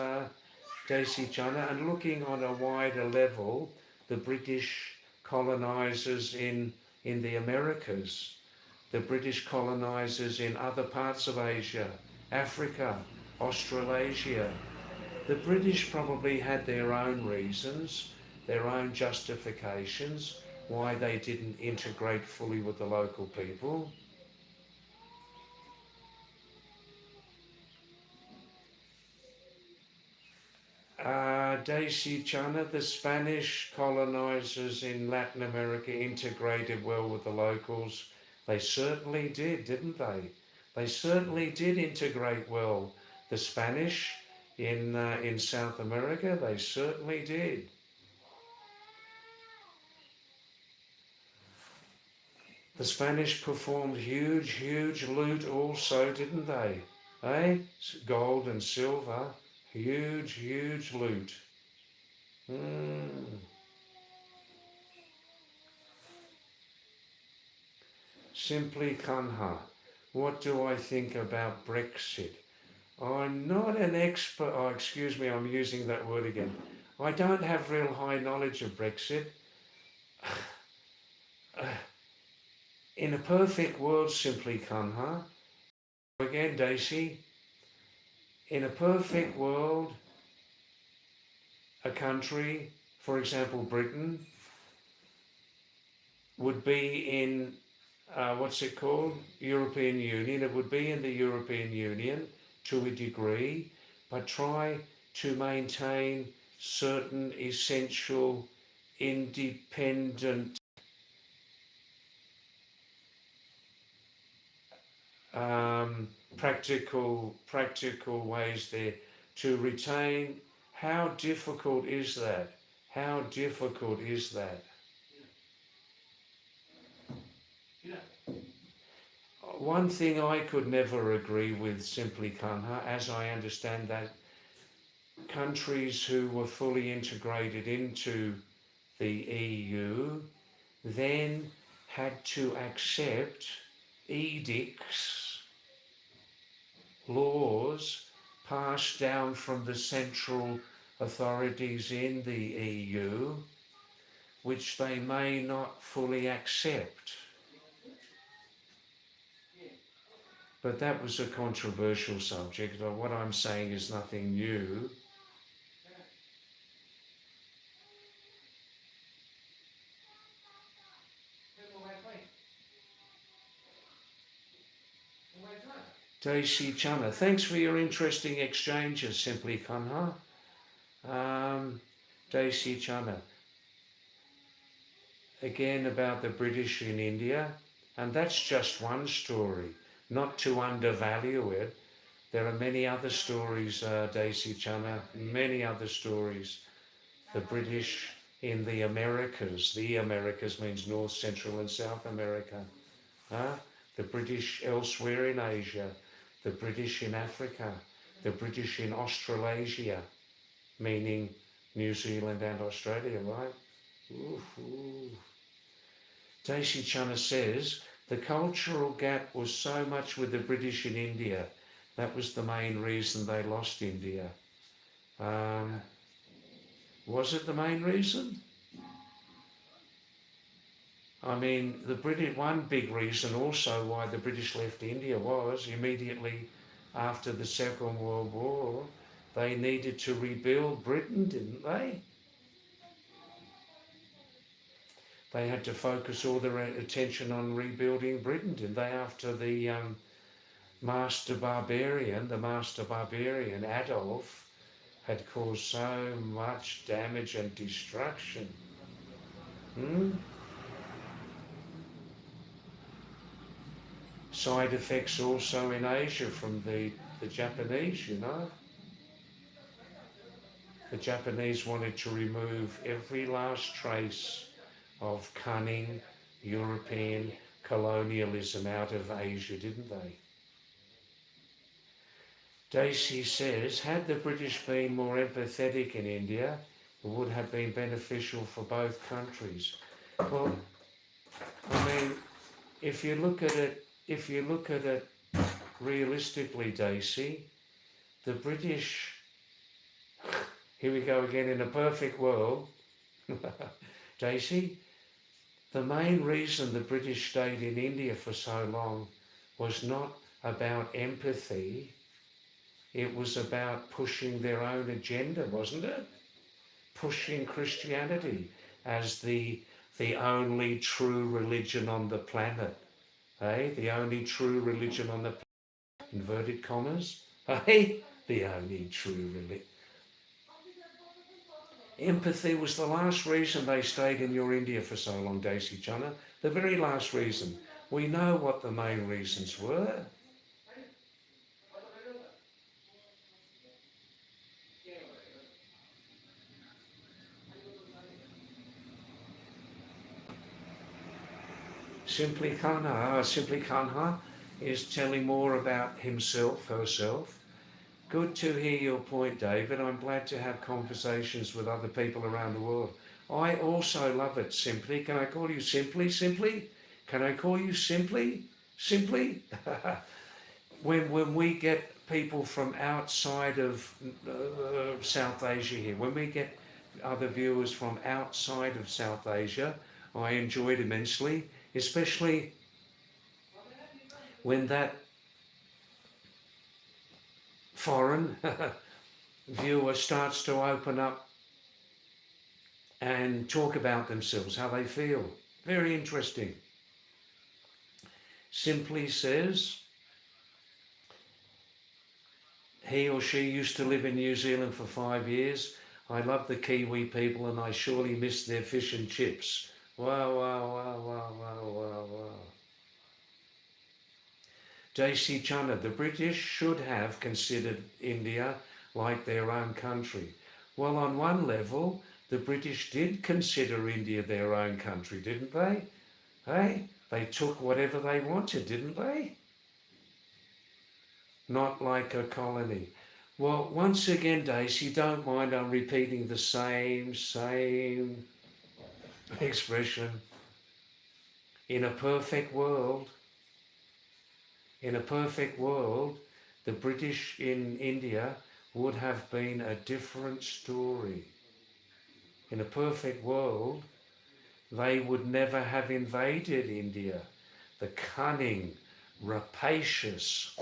Daisy China, and looking on a wider level, the British colonizers in the Americas, the British colonizers in other parts of Asia, Africa, Australasia. The British probably had their own reasons, their own justifications why they didn't integrate fully with the local people. Daisy Chana, the Spanish colonizers in Latin America integrated well with the locals. They certainly did, didn't they? They certainly did integrate well. The Spanish in South America, they certainly did. The Spanish performed huge, huge loot also, didn't they? Eh? Gold and silver, huge, huge loot. Mm. Simply Kanha. What do I think about Brexit? I'm not an expert. Oh, excuse me, I'm using that word again. I don't have real high knowledge of Brexit. In a perfect world, simply Kanha. Again, Daisy. In a perfect world, a country, for example, Britain, would be in what's it called? European Union. It would be in the European Union to a degree, but try to maintain certain essential independent practical ways there to retain. How difficult is that? How difficult is that? One thing I could never agree with, simply Kanha, as I understand that, countries who were fully integrated into the EU then had to accept edicts, laws passed down from the central authorities in the EU, which they may not fully accept. But that was a controversial subject. What I'm saying is nothing new. Daisy Chana, thanks for your interesting exchanges, simply Kanha. Daisy Chana, again about the British in India, and that's just one story, not to undervalue it. There are many other stories, Daisy Chana, many other stories. The British in the Americas means North, Central and South America. The British elsewhere in Asia, the British in Africa, the British in Australasia, meaning New Zealand and Australia, right? Daisy Chana says, the cultural gap was so much with the British in India. That was the main reason they lost India. Was it the main reason? I mean, one big reason also why the British left India was immediately after the Second World War, they needed to rebuild Britain, didn't they? They had to focus all their attention on rebuilding Britain, didn't they? After the master barbarian Adolf had caused so much damage and destruction. Side effects also in Asia from the Japanese, you know. The Japanese wanted to remove every last trace of cunning European colonialism out of Asia, didn't they? Daisy says, had the British been more empathetic in India, it would have been beneficial for both countries. Well, I mean, if you look at it realistically, Daisy, the British, here we go again, in a perfect world, Daisy, the main reason the British stayed in India for so long was not about empathy, it was about pushing their own agenda, wasn't it? Pushing Christianity as the only true religion on the planet. Hey, the only true religion on the planet, inverted commas. Hey, the only true religion. Empathy was the last reason they stayed in your India for so long, Daisy Chana. The very last reason. We know what the main reasons were. Simply Kanha is telling more about herself. Good to hear your point, David. I'm glad to have conversations with other people around the world. I also love it, Simply. Can I call you Simply? Can I call you Simply? When we get people from outside of South Asia here, when we get other viewers from outside of South Asia, I enjoy it immensely, especially when that foreign viewer starts to open up and talk about themselves, how they feel. Very interesting. simply says he or she used to live in New Zealand for 5 years. I love the Kiwi people and I surely miss their fish and chips. Wow, wow, wow, wow, wow, wow, wow. J.C. Chana, the British should have considered India like their own country. Well, on one level, the British did consider India their own country, didn't they? Hey, they took whatever they wanted, didn't they? Not like a colony. Well, once again, Daisy, don't mind I'm repeating the same expression. In a perfect world, in a perfect world, the British in India would have been a different story. In a perfect world, they would never have invaded India. The cunning, rapacious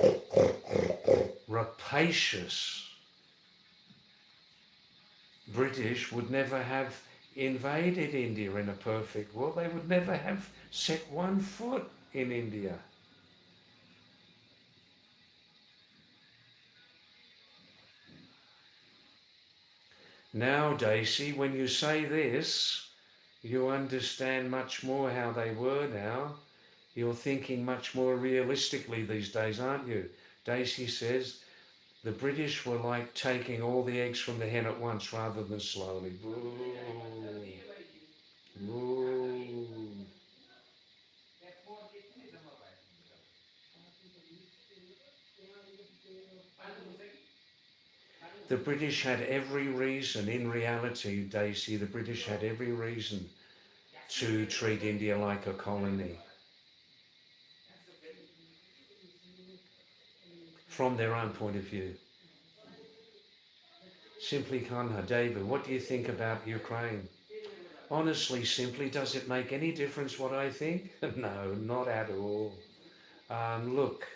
British would never have invaded India in a perfect world. They would never have set one foot in India. Now, Daisy, when you say this, you understand much more how they were now. You're thinking much more realistically these days, aren't you? Daisy says, the British were like taking all the eggs from the hen at once rather than slowly. Ooh. Ooh. The British had every reason, in reality, Daisy, the British had every reason to treat India like a colony. From their own point of view. Simply Kanha, David, what do you think about Ukraine? Honestly, simply, does it make any difference what I think? No, not at all. Look,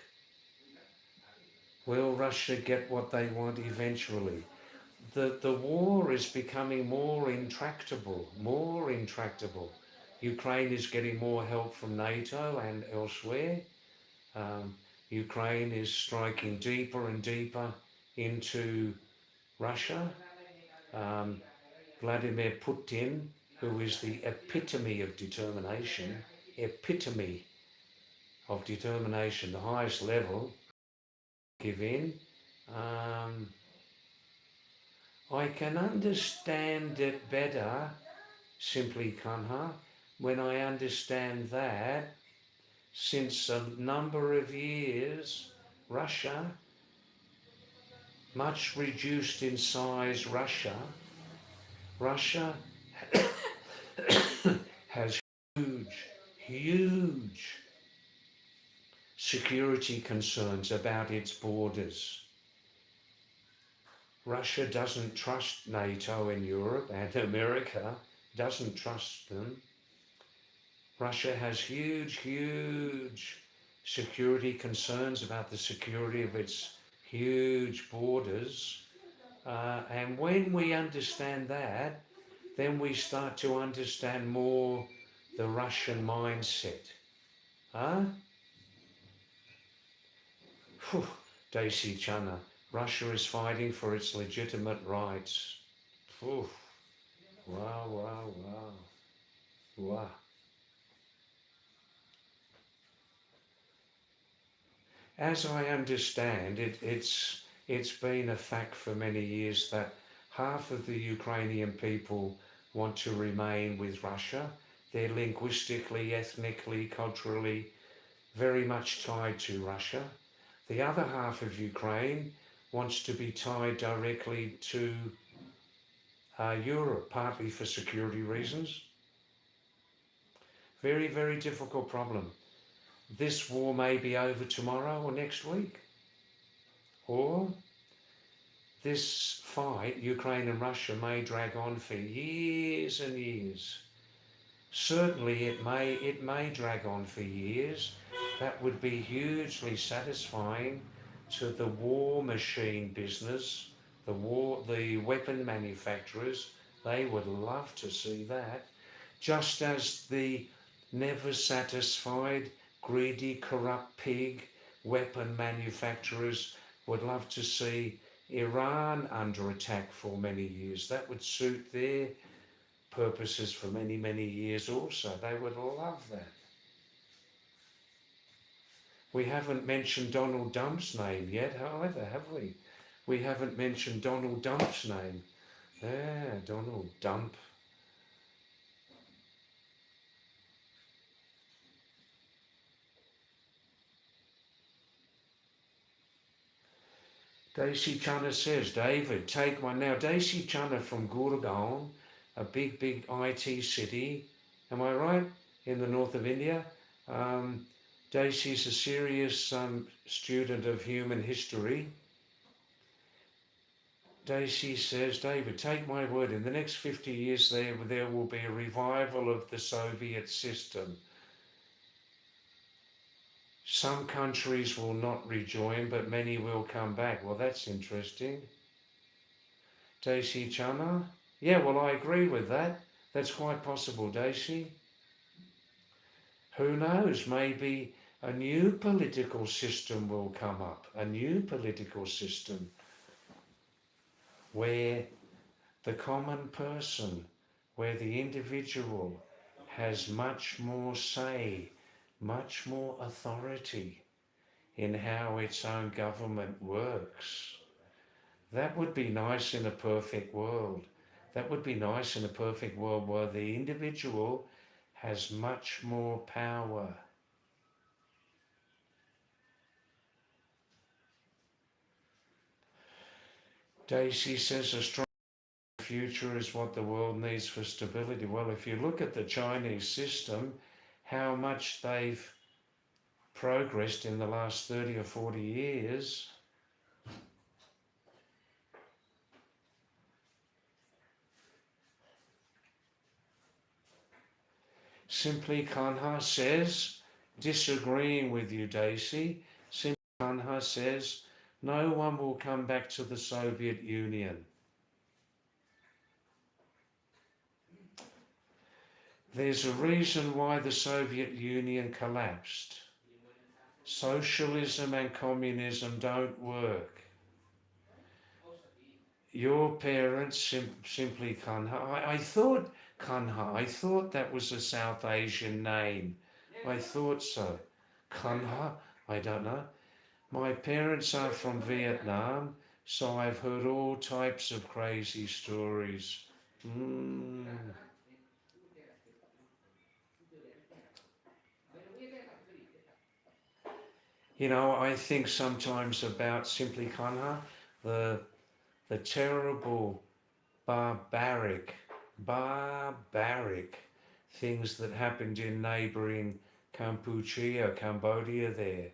will Russia get what they want eventually? The war is becoming more intractable, more intractable. Ukraine is getting more help from NATO and elsewhere. Um, Ukraine is striking deeper and deeper into Russia. Um, Vladimir Putin, who is the epitome of determination, the highest level, give in. I can understand it better, simply Kanha, when I understand that since a number of years, Russia, much reduced in size, Russia has huge security concerns about its borders. Russia doesn't trust NATO in Europe, and America doesn't trust them. Russia has huge security concerns about the security of its huge borders. And when we understand that, then we start to understand more the Russian mindset. Huh? Whew. Daisy Chana, Russia is fighting for its legitimate rights. Whew. Wow, wow, wow. Wow. As I understand it, it's been a fact for many years that half of the Ukrainian people want to remain with Russia. They're linguistically, ethnically, culturally very much tied to Russia. The other half of Ukraine wants to be tied directly to Europe, partly for security reasons. Very difficult problem. This war may be over tomorrow or next week. Or this fight, Ukraine and Russia, may drag on for years and years. Certainly it may drag on for years. That would be hugely satisfying to the war machine business, the weapon manufacturers. They would love to see that. Just as the never satisfied greedy, corrupt pig, weapon manufacturers would love to see Iran under attack for many years. That would suit their purposes for many, many years also. They would love that. We haven't mentioned Donald Dump's name yet either, have we? We haven't mentioned Donald Dump's name. Yeah, Donald Dump. Daisy Chana says, David, take one. Now, Daisy Chana from Gurgaon, a big, big IT city, am I right? In the north of India. Daisy's a serious student of human history. Daisy says, David, take my word, in the next 50 years there will be a revival of the Soviet system. Some countries will not rejoin, but many will come back. Well, that's interesting. Daisy Chana? Yeah, well, I agree with that. That's quite possible, Daisy. Who knows? Maybe a new political system will come up. A new political system where the common person, where the individual has much more say, much more authority in how its own government works. That would be nice in a perfect world. That would be nice in a perfect world where the individual has much more power. Daisy says a strong future is what the world needs for stability. Well, if you look at the Chinese system, how much they've progressed in the last 30 or 40 years, Simply Kanha says, disagreeing with you, Daisy, Simply Kanha says, no one will come back to the Soviet Union. There's a reason why the Soviet Union collapsed. Socialism and communism don't work. Your parents, Simply Kanha, I thought Kanha, I thought that was a South Asian name. I thought so. Kanha, I don't know. My parents are from Vietnam, so I've heard all types of crazy stories. You know, I think sometimes about Simply Kanha, the terrible, barbaric things that happened in neighbouring Cambodia there.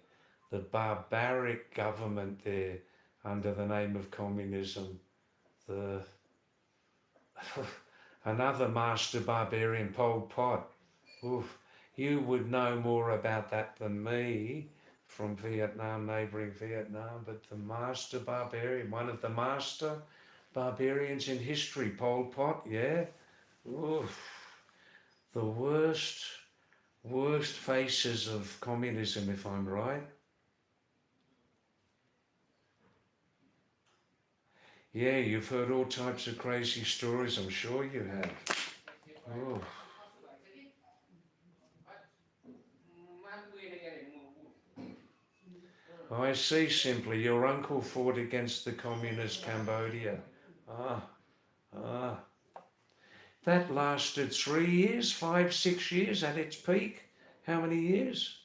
The barbaric government there under the name of communism. The another master barbarian, Pol Pot. Oof, you would know more about that than me from Vietnam, neighbouring Vietnam, but the master barbarian, one of the master barbarians in history, Pol Pot, yeah? Oof. The worst faces of communism, if I'm right. Yeah, you've heard all types of crazy stories, I'm sure you have. Oh. I see, Simply, your uncle fought against the communist Cambodia. Ah. That lasted 3 years, 5, 6 years at its peak. How many years?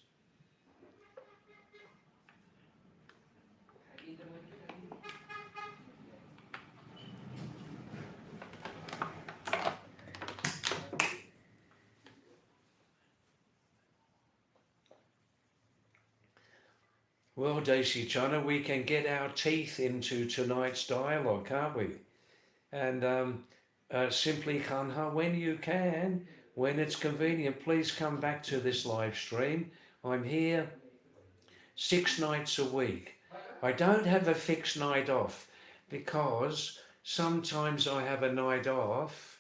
Well, Daisy China, we can get our teeth into tonight's dialogue, can't we? And Simply Kanha, when you can, when it's convenient, please come back to this live stream. I'm here 6 nights a week. I don't have a fixed night off because sometimes I have a night off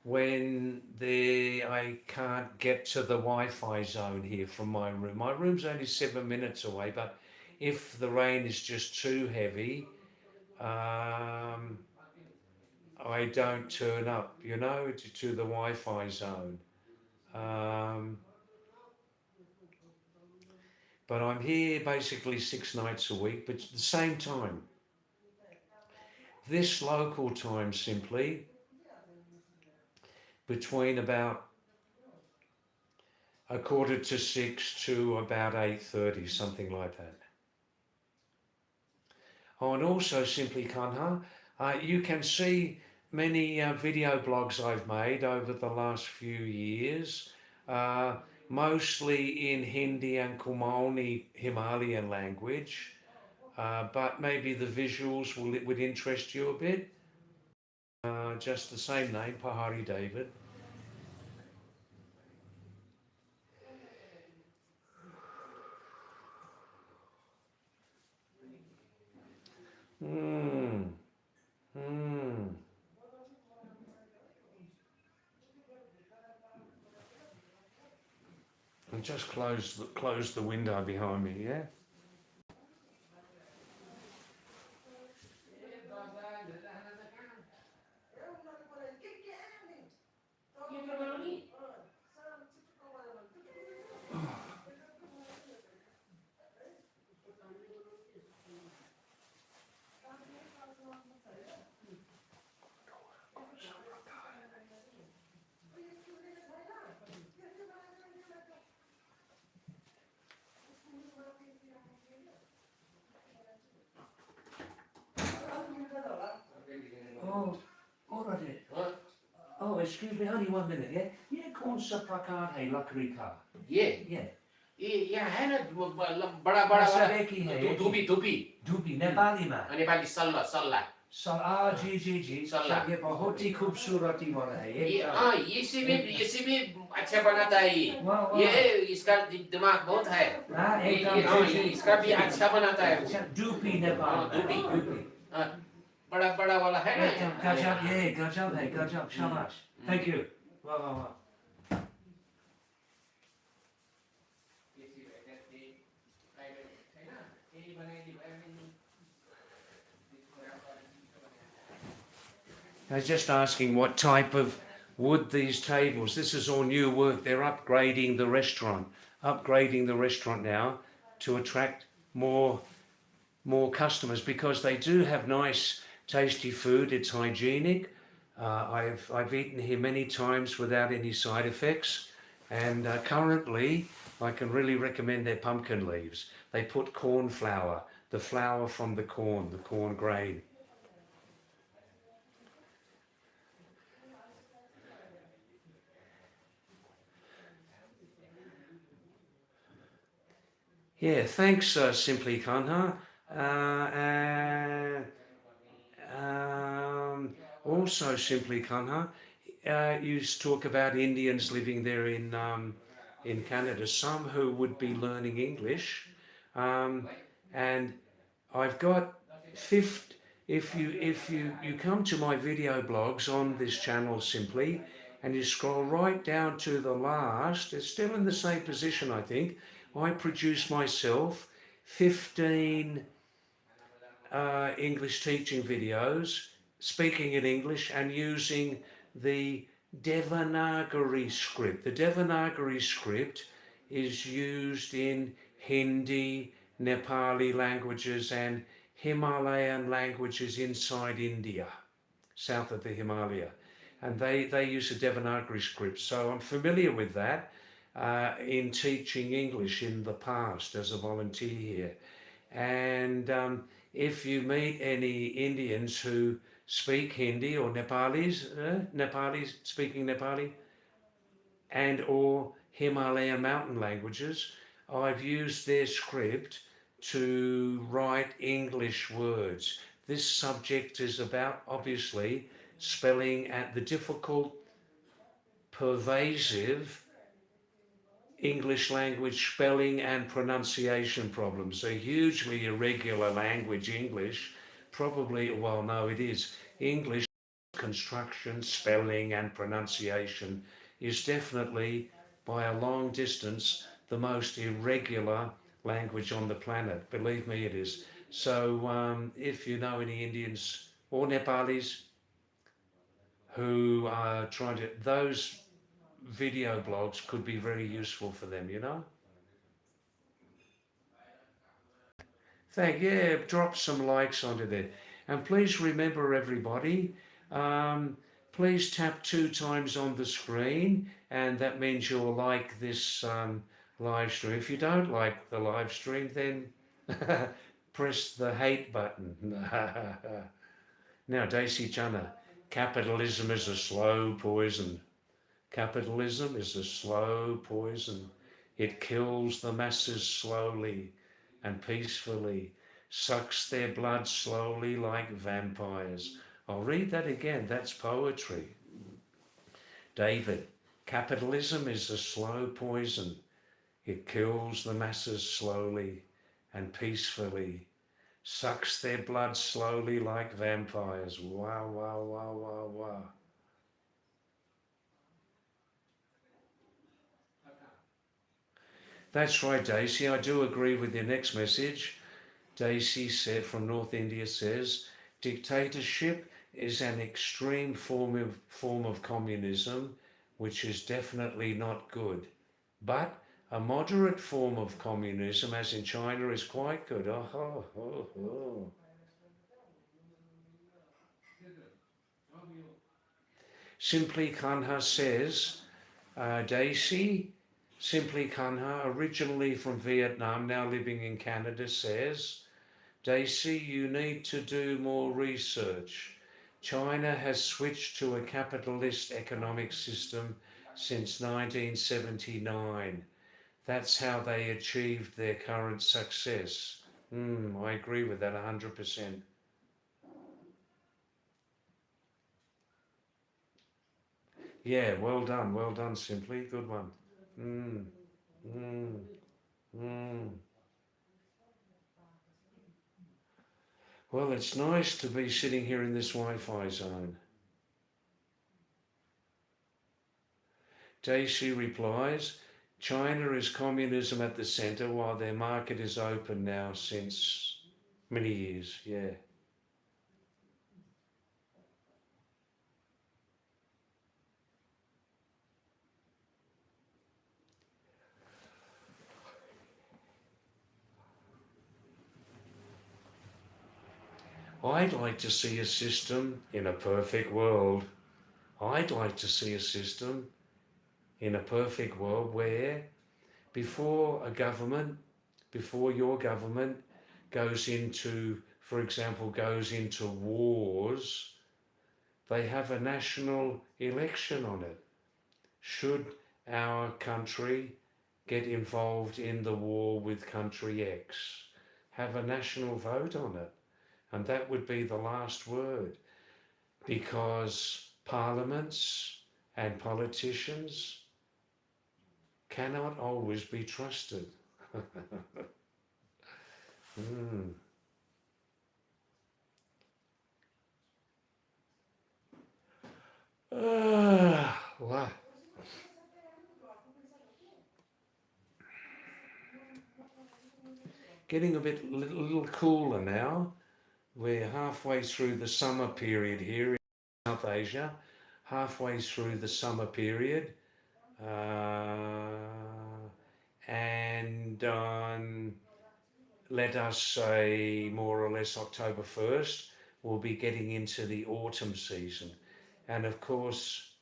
when I can't get to the Wi-Fi zone here from my room. My room's only 7 minutes away, but if the rain is just too heavy, um, I don't turn up, to the Wi-Fi zone. Um, but I'm here basically 6 nights a week, but at the same time, this local time simply between about 5:45 to about 8:30, something like that. Oh, and also simply Kanha, you can see many video blogs I've made over the last few years, uh, mostly in Hindi and Kumaoni Himalayan language, but maybe the visuals would interest you a bit. Just the same name, Pahadi David. Hmm. Hmm. And just close the window behind me, yeah? Oh, all right. Oh, excuse me, only 1 minute, yeah? ये कौन सा प्रकार है लकड़ी का? ये यहाँ है ना बड़ा बड़ा वाला एक ही है धूपी नेपाली में नेपाली सल्ला जी सल्ला ये बहुत ही खूबसूरती वाला है इसे भी अच्छा बनाता है ये इसका दिमाग बहुत है इसका भी अच्छा बनाता है धूपी नेपाली बड़ा बड़ा वाला है ना गजब शाबाश थैंक यू वाह I was just asking what type of wood these tables. This is all new work. They're upgrading the restaurant now to attract more customers because they do have nice, tasty food. It's hygienic. I've eaten here many times without any side effects, and currently I can really recommend their pumpkin leaves. They put corn flour, the flour from the corn grain. Yeah, thanks, Simply Kanha. Also, Simply Kanha, you talk about Indians living there in Canada, some who would be learning English, and I've got 50. If you come to my video blogs on this channel simply, and you scroll right down to the last, it's still in the same position, I think. I produce myself 15 English teaching videos, speaking in English and using the Devanagari script. The Devanagari script is used in Hindi, Nepali languages and Himalayan languages inside India, south of the Himalaya. And they use a Devanagari script. So I'm familiar with that in teaching English in the past as a volunteer here. And if you meet any Indians who speak Hindi or Nepalis speaking Nepali and or Himalayan mountain languages, I've used their script to write English words. This subject is about, obviously, spelling at the difficult, pervasive English language spelling and pronunciation problems. A hugely irregular language, English, probably, well, no, it is. English construction, spelling and pronunciation is definitely, by a long distance, the most irregular language on the planet. Believe me, it is. So if you know any Indians or Nepalis who are trying to, those video blogs could be very useful for them, you know? Yeah, drop some likes onto there. And please remember, everybody, um, please tap 2 times on the screen, and that means you'll like this live stream. If you don't like the live stream, then press the hate button. Now, Daisy Chana, capitalism is a slow poison. Capitalism is a slow poison. It kills the masses slowly and peacefully, sucks their blood slowly like vampires. I'll read that again, that's poetry. David, capitalism is a slow poison. It kills the masses slowly and peacefully, sucks their blood slowly like vampires. Wow, wow, wow, wow, wow. That's right, Daisy. I do agree with your next message. Daisy said from North India says, dictatorship is an extreme form of communism, which is definitely not good. But a moderate form of communism, as in China, is quite good. Oh, oh, oh, oh. Simply Kanha says, Daisy, Simply Kanha, originally from Vietnam, now living in Canada, says, Daisy, you need to do more research. China has switched to a capitalist economic system since 1979. That's how they achieved their current success. I agree with that 100%. Yeah, well done, Simply. Good one. Mm, mm, mm. Well, it's nice to be sitting here in this Wi-Fi zone. Daisy replies, China is communism at the centre while their market is open now since many years, yeah. I'd like to see a system in a perfect world. I'd like to see a system in a perfect world where before your government goes into, for example, goes into wars, they have a national election on it. Should our country get involved in the war with country X? Have a national vote on it. And that would be the last word, because parliaments and politicians cannot always be trusted. mm. Wow. Getting a little cooler now. We're halfway through the summer period here in South Asia, halfway through the summer period. And let us say more or less October 1st, we'll be getting into the autumn season. And of course,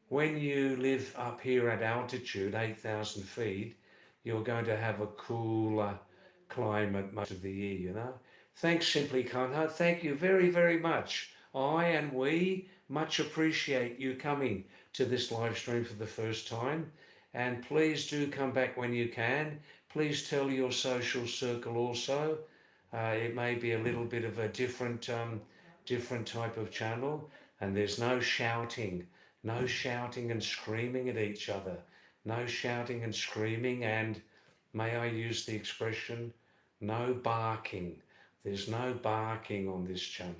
when you live up here at altitude, 8,000 feet, you're going to have a cooler climate most of the year, you know. Thanks, Simply Kanha. Thank you very, very much. I and we much appreciate you coming to this live stream for the first time. And please do come back when you can. Please tell your social circle also. It may be a little bit of a different type of channel, and there's no shouting and screaming at each other. No shouting and screaming, and may I use the expression, no barking. There's no barking on this channel.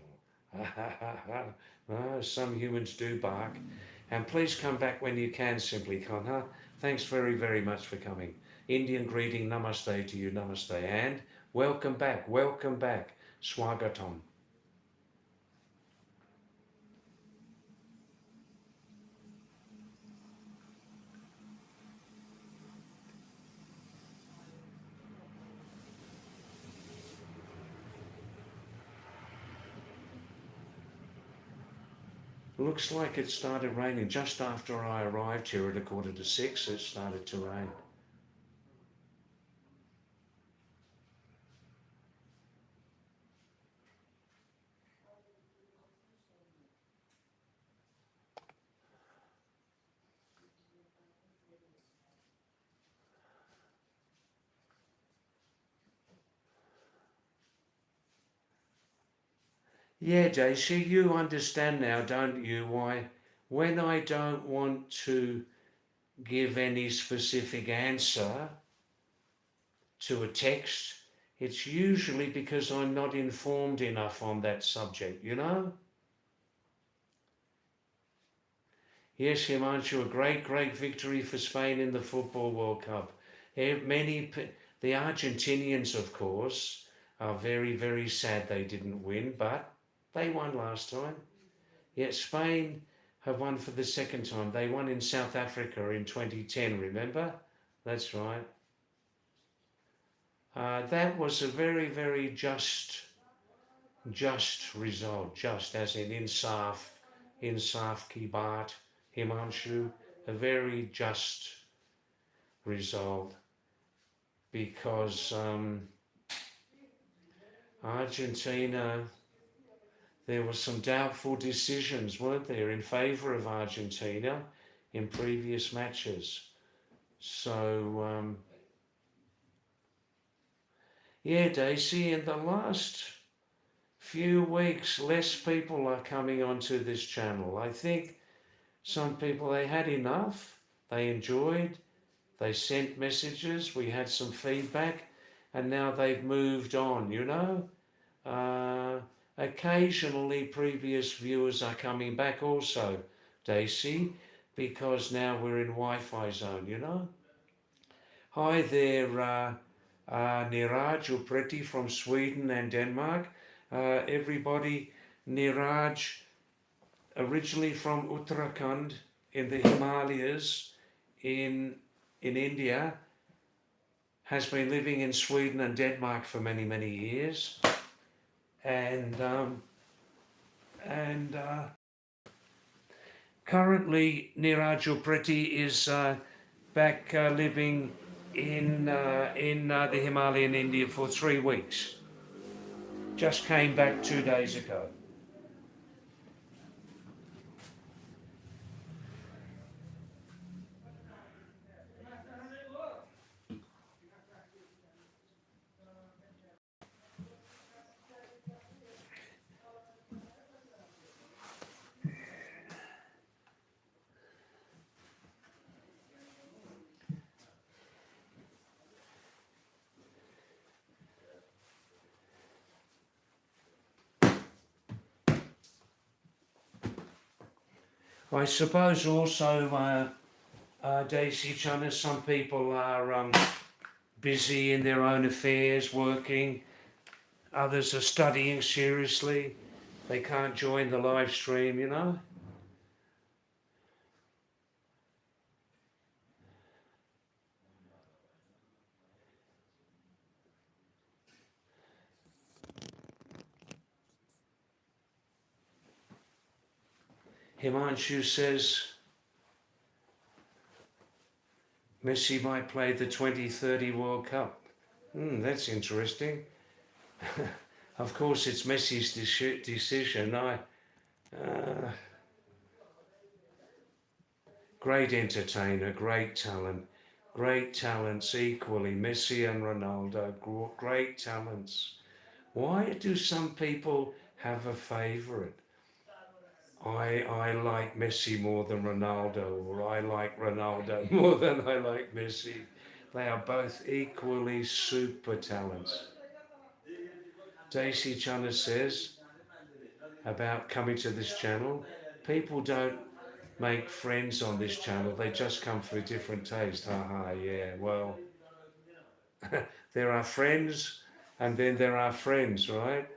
Some humans do bark. And please come back when you can, Simply Kanha. Thanks very, very much for coming. Indian greeting, namaste to you, namaste. And welcome back, swagatam. Looks like it started raining just after I arrived here at 5:45. It started to rain. Yeah, Daisy, you understand now, don't you, why when I don't want to give any specific answer to a text, it's usually because I'm not informed enough on that subject, you know? Yes, Himanshu, a great, great victory for Spain in the Football World Cup. The Argentinians, of course, are very, very sad they didn't win, but they won last time. Yet Spain have won for the second time. They won in South Africa in 2010, remember? That's right. That was a very, very just result, just as in Insaf ki baat, Himanshu, a very just result because Argentina, there were some doubtful decisions, weren't there, in favour of Argentina in previous matches. So, yeah, Daisy, in the last few weeks, less people are coming onto this channel. I think some people, they had enough, they enjoyed, they sent messages, we had some feedback, and now they've moved on, you know. Occasionally, previous viewers are coming back also, Daisy, because now we're in Wi-Fi zone, you know. Hi there, Niraj Upreti from Sweden and Denmark. Everybody, Niraj, originally from Uttarakhand in the Himalayas in India, has been living in Sweden and Denmark for many, many years. And currently Niraj Upreti is back living in the Himalayan India for 3 weeks. Just came back 2 days ago. I suppose also, Daisy Chana, some people are busy in their own affairs, working. Others are studying seriously. They can't join the live stream, you know. Himanshu says Messi might play the 2030 World Cup. That's interesting. Of course, it's Messi's decision. Great entertainer, great talents equally. Messi and Ronaldo, great talents. Why do some people have a favourite? I like Messi more than Ronaldo, or I like Ronaldo more than I like Messi. They are both equally super talents. Daisy Chana says, about coming to this channel. People don't make friends on this channel. They just come for a different taste. Haha, yeah, well, there are friends and then there are friends, right?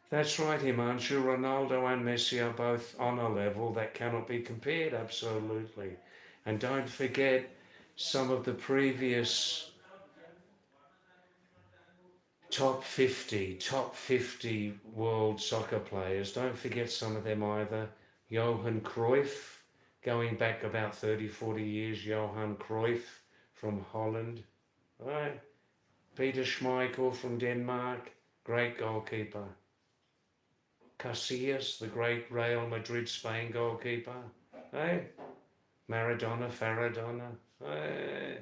That's right, Himanshu. Ronaldo and Messi are both on a level that cannot be compared, absolutely. And don't forget some of the previous top 50 world soccer players. Don't forget some of them either. Johan Cruyff, going back about 30, 40 years, Johan Cruyff from Holland. Right. Peter Schmeichel from Denmark, great goalkeeper. Casillas, the great Real Madrid Spain goalkeeper. Hey, Maradona, Faradona. Hey,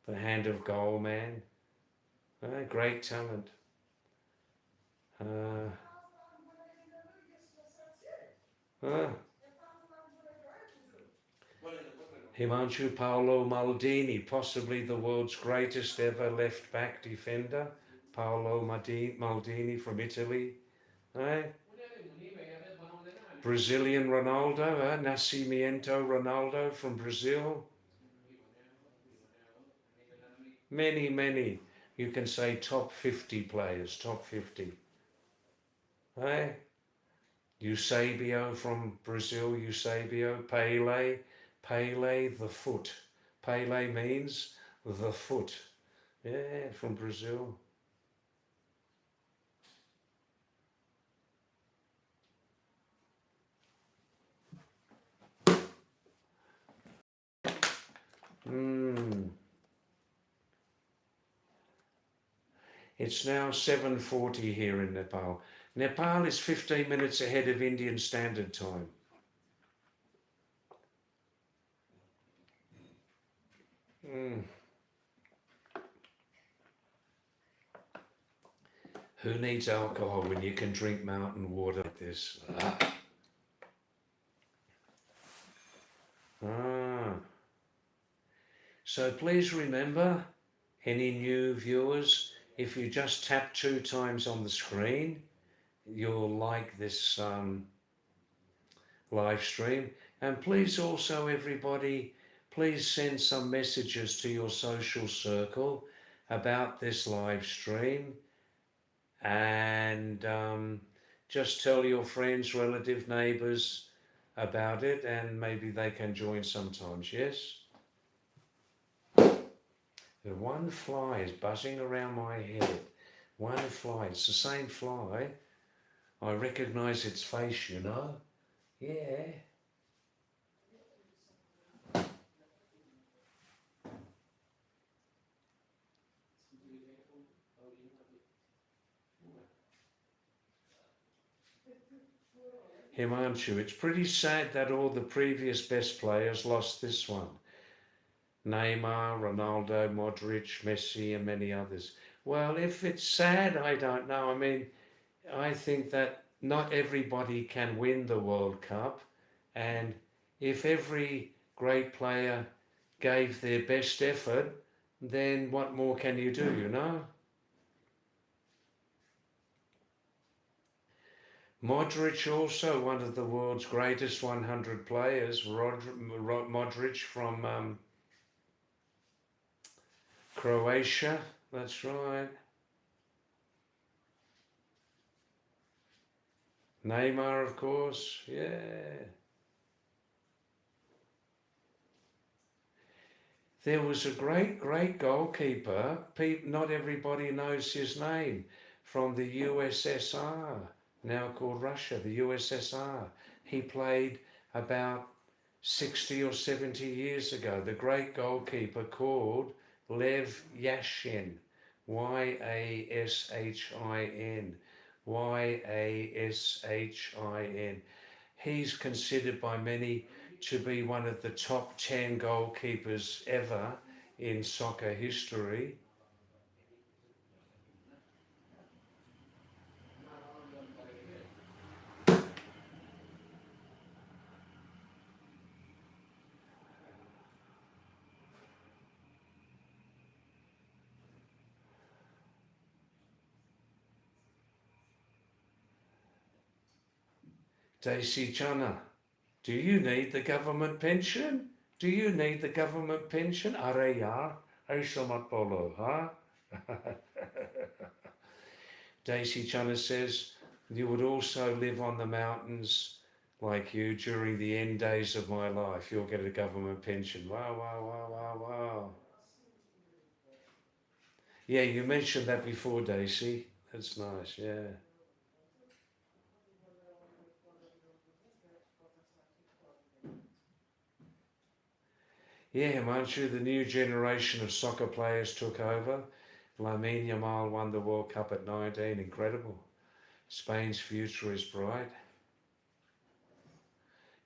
the hand of goal man. Hey, great talent. Uh, uh, Himanshu Paolo Maldini, possibly the world's greatest ever left-back defender. Paolo Maldini from Italy. Hey, Brazilian Ronaldo, Nascimento Ronaldo from Brazil. Many, many. You can say top 50 players, top 50. Hey? Eusebio from Brazil, Eusebio. Pele, the foot. Pele means the foot. Yeah, from Brazil. It's now 7:40 here in Nepal. Nepal is 15 minutes ahead of Indian Standard Time. Who needs alcohol when you can drink mountain water like this? So please remember, any new viewers, if you just tap 2 times on the screen, you'll like this live stream. And please also, everybody, please send some messages to your social circle about this live stream, and just tell your friends, relative, neighbours about it, and maybe they can join sometimes. Yes? The one fly is buzzing around my head. One fly. It's the same fly. I recognise its face, you know. Yeah. Himanshu, it's pretty sad that all the previous best players lost this one. Neymar, Ronaldo, Modric, Messi, and many others. Well, if it's sad, I don't know. I mean, I think that not everybody can win the World Cup, and if every great player gave their best effort, then what more can you do, you know? Modric, also one of the world's greatest 100 players, Modric from Croatia, that's right. Neymar, of course, yeah. There was a great, great goalkeeper, not everybody knows his name, from the USSR, now called Russia, the USSR. He played about 60 or 70 years ago. The great goalkeeper called Lev Yashin, Yashin, Yashin. He's considered by many to be one of the top 10 goalkeepers ever in soccer history. Daisy Chana, do you need the government pension? Do you need the government pension? Are ya? Aisamat polo, huh? Daisy Chana says, you would also live on the mountains like you during the end days of my life. You'll get a government pension. Wow, wow, wow, wow, wow. Yeah, you mentioned that before, Daisy. That's nice, yeah. Yeah, Manchu, the new generation of soccer players took over. Lamine Yamal won the World Cup at 19. Incredible. Spain's future is bright.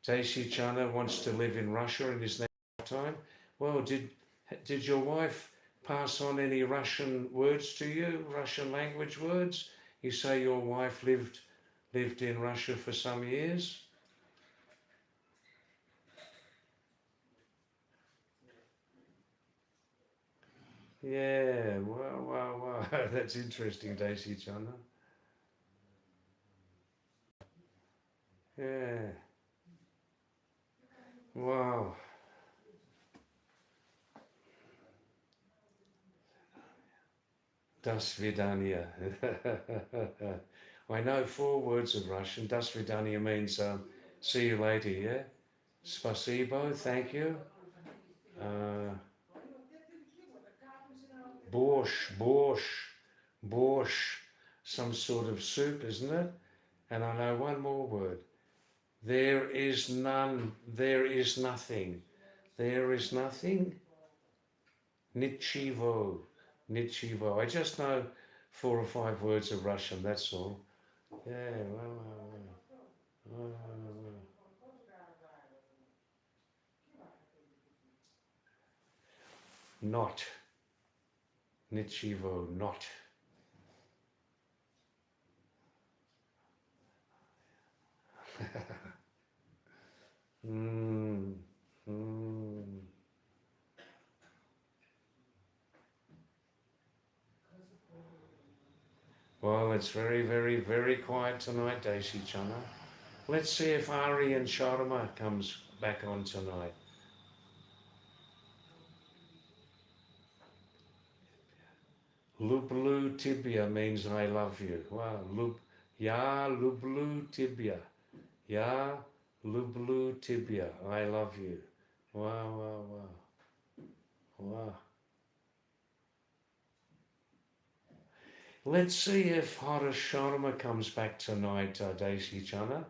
Daisy Chana wants to live in Russia in his next lifetime. Well, did your wife pass on any Russian words to you? Russian language words? You say your wife lived in Russia for some years? Yeah, wow, wow, wow. That's interesting, Daisy Chana. Yeah, wow. Das Vidania. I know 4 words of Russian. Das Vidania means see you later, yeah? Spasibo, thank you. Uh, borscht, some sort of soup, isn't it? And I know one more word. There is none, there is nothing. There is nothing. Nichivo, nichivo. I just know 4 or 5 words of Russian, that's all. Yeah, well. Not. Nichivo, not. Mm, mm. Well, it's very, very, very quiet tonight, Daisy Chana. Let's see if Ari and Sharma comes back on tonight. Lublu tibia means I love you. Wow, ya lublu tibia. Ya lublu tibia. I love you. Wow, wow, wow. Wow. Let's see if Hara Sharma comes back tonight, Daisy Chana.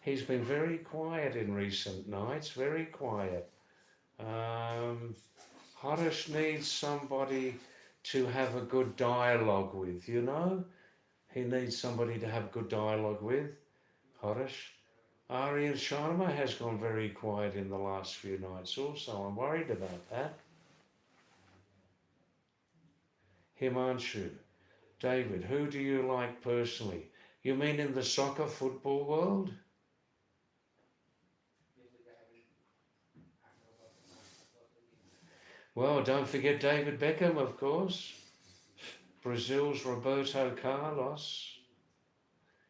He's been very quiet in recent nights, very quiet. Harish needs somebody to have a good dialogue with, you know? He needs somebody to have good dialogue with, Harish. Aryan Sharma has gone very quiet in the last few nights also. I'm worried about that. Himanshu. David, who do you like personally? You mean in the soccer football world? Well, don't forget David Beckham, of course. Brazil's Roberto Carlos.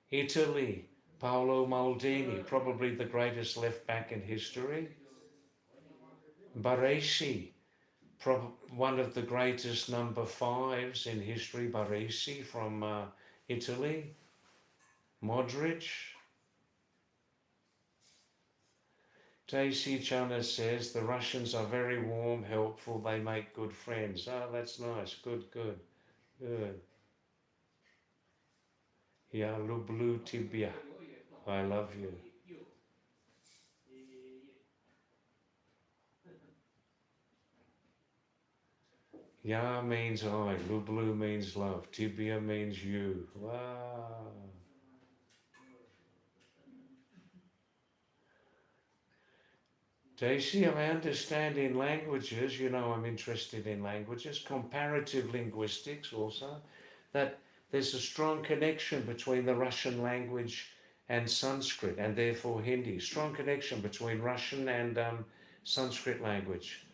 Italy, Paolo Maldini, probably the greatest left back in history. Baresi, one of the greatest number fives in history, Baresi from Italy. Modric. Daisy Chana says the Russians are very warm, helpful, they make good friends. Oh, that's nice. Good, good, good. Ya lublu tibia. I love you. Ya means I, lublu means love, tibia means you. Wow. Daisy, I understand in languages, you know I'm interested in languages, comparative linguistics also, that there's a strong connection between the Russian language and Sanskrit and therefore Hindi. Strong connection between Russian and Sanskrit language.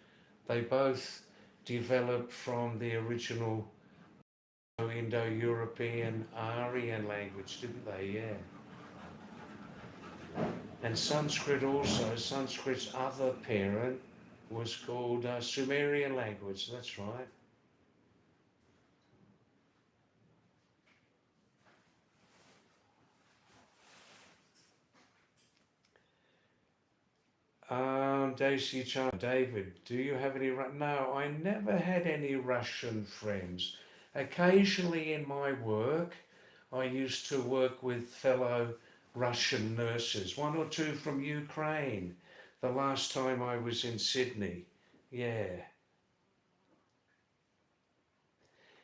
They both developed from the original Indo-European Aryan language, didn't they? Yeah. And Sanskrit also, Sanskrit's other parent was called Sumerian language, that's right. Daisy Chan, David, do you have any? No, I never had any Russian friends. Occasionally in my work, I used to work with fellow Russian nurses, one or two from Ukraine, the last time I was in Sydney. Yeah.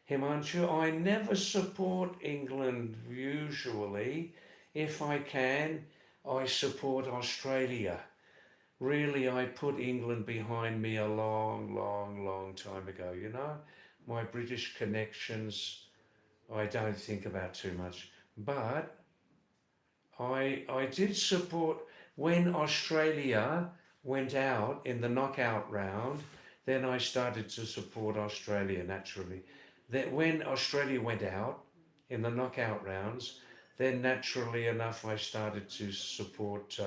Himanshu, I never support England usually. If I can, I support Australia. Really, I put England behind me a long, long, long time ago, you know. My British connections, I don't think about too much. But I did support when Australia went out in the knockout round, then I started to support Australia naturally. That when Australia went out in the knockout rounds, then naturally enough I started to support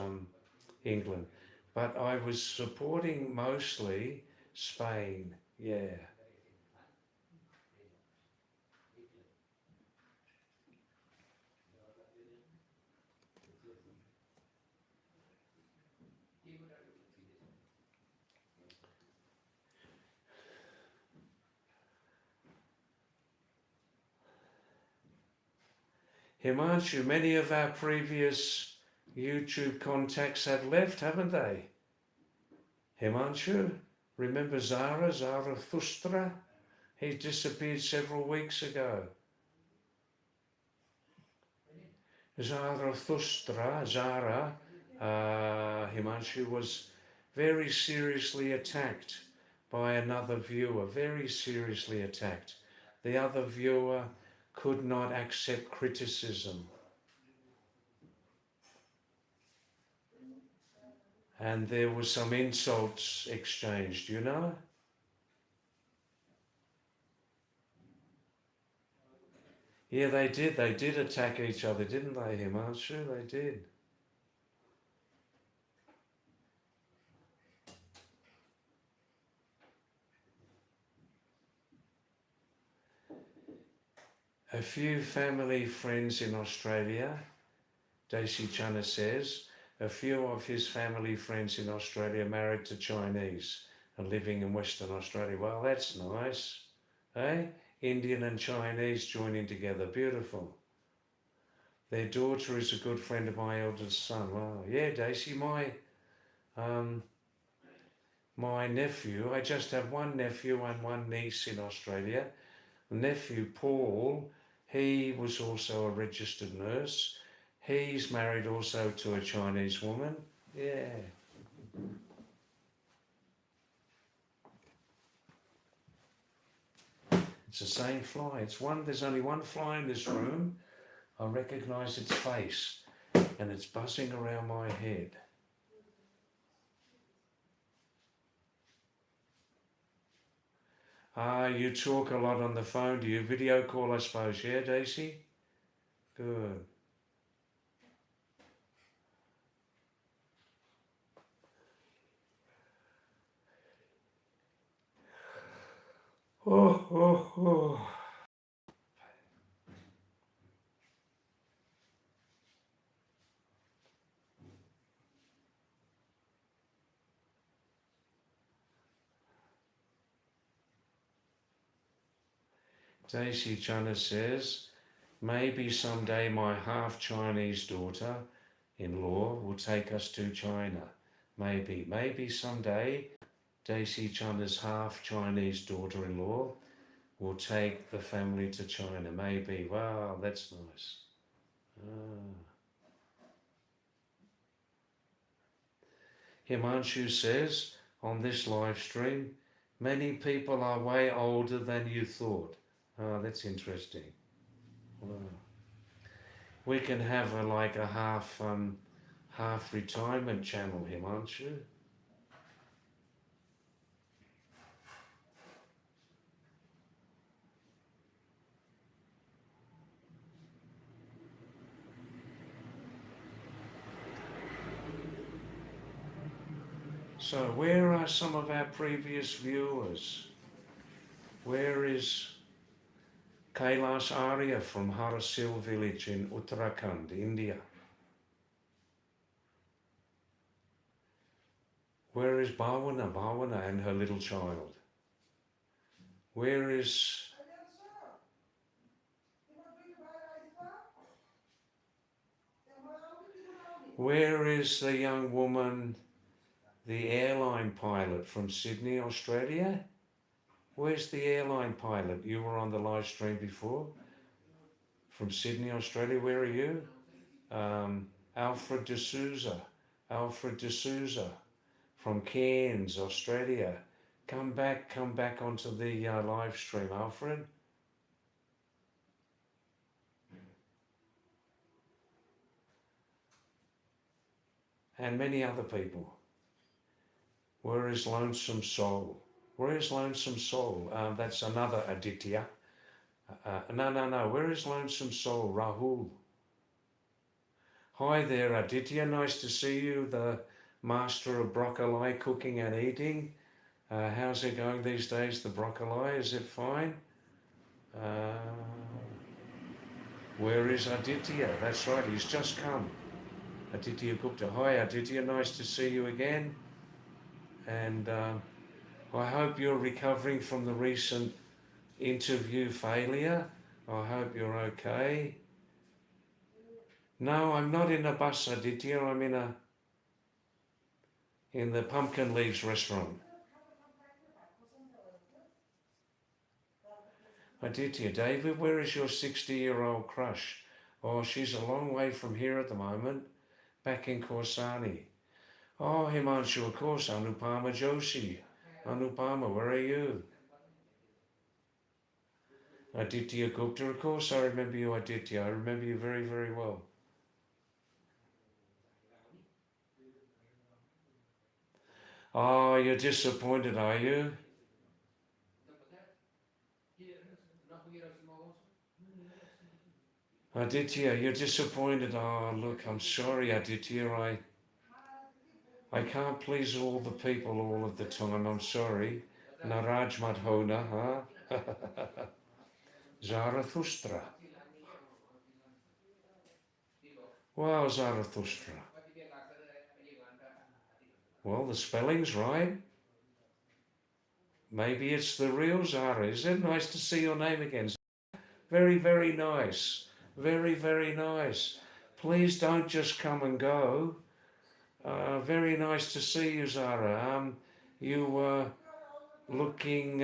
England. But I was supporting mostly Spain, yeah. Himanshu, many of our previous YouTube contacts have left, haven't they? Himanshu, remember Zara Thustra? He disappeared several weeks ago. Zara, Himanshu, was very seriously attacked by another viewer, very seriously attacked. The other viewer could not accept criticism. And there were some insults exchanged, you know? Yeah, they did. They did attack each other, didn't they, Himanshu? They did. A few family friends in Australia, Daisy Chana says, a few of his family friends in Australia married to Chinese and living in Western Australia. Well, that's nice, eh? Indian and Chinese joining together, beautiful. Their daughter is a good friend of my eldest son. Wow, yeah, Daisy, um, my nephew, I just have one nephew and one niece in Australia. Nephew Paul, he was also a registered nurse. He's married also to a Chinese woman. Yeah. It's the same fly. There's only one fly in this room. I recognise its face and it's buzzing around my head. You talk a lot on the phone. Do you video call, I suppose? Yeah, Daisy? Good. Oh, oh, oh. Daisy Chana says, maybe someday my half-Chinese daughter-in-law will take us to China. Maybe someday Daisy Chana's half-Chinese daughter-in-law will take the family to China. Maybe. Wow, that's nice. Himanshu says on this live stream, many people are way older than you thought. Oh, that's interesting. Wow. We can have a half retirement channel, Himanshu. So where are some of our previous viewers? Where is Kailash Arya from Harasil village in Uttarakhand, India? Where is Bhavana and her little child? Where is the young woman, the airline pilot from Sydney, Australia? Where's the airline pilot? You were on the live stream before. From Sydney, Australia. Where are you? Alfred D'Souza from Cairns, Australia. Come back onto the live stream, Alfred. And many other people. Where is Lonesome Soul? Where is Lonesome Soul? That's another Aditya. No. Where is Lonesome Soul? Rahul. Hi there, Aditya. Nice to see you, the master of broccoli cooking and eating. How's it going these days, the broccoli? Is it fine? Where is Aditya? That's right, he's just come. Aditya Gupta. Hi, Aditya. Nice to see you again. And I hope you're recovering from the recent interview failure. I hope you're okay. No, I'm not in a bus, Aditya. I'm in the Pumpkin Leaves restaurant. Aditya, David, where is your 60-year-old crush? Oh, she's a long way from here at the moment, back in Korsani. Oh, Himanshu, of course, Anupama Joshi. Anupama, where are you? Aditya Gupta, of course, I remember you, Aditya. I remember you very, very well. Oh, you're disappointed, are you? Aditya, you're disappointed. Oh, look, I'm sorry, Aditya. I can't please all the people all of the time. I'm sorry. Naraj Madhona, huh? Zarathustra. Wow, Zarathustra. Well, the spelling's right. Maybe it's the real Zara. Is it nice to see your name again? Very, very nice. Very, very nice. Please don't just come and go. Very nice to see you, Zara. You were looking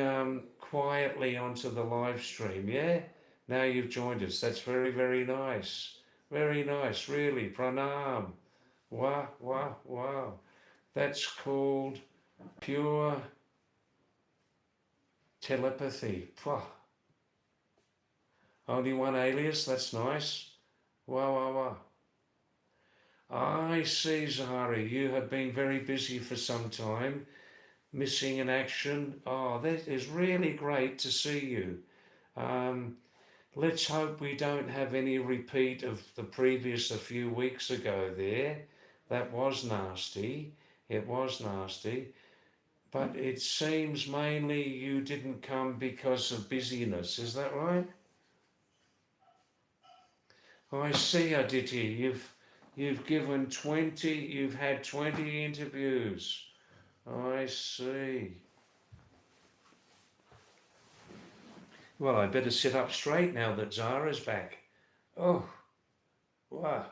quietly onto the live stream, yeah? Now you've joined us. That's very, very nice. Very nice, really. Pranam. Wow, wow, wow. That's called pure telepathy. Pwah. Only one alias, that's nice. Wow, wow, wow. I see, Zahara, you have been very busy for some time, missing in action. Oh, that is really great to see you. Let's hope we don't have any repeat of the previous a few weeks ago there. That was nasty. It was nasty. But it seems mainly you didn't come because of busyness. Is that right? I see, Aditi. You've given 20, you've had 20 interviews. I see. Well, I better sit up straight now that Zara's back. Oh, wow.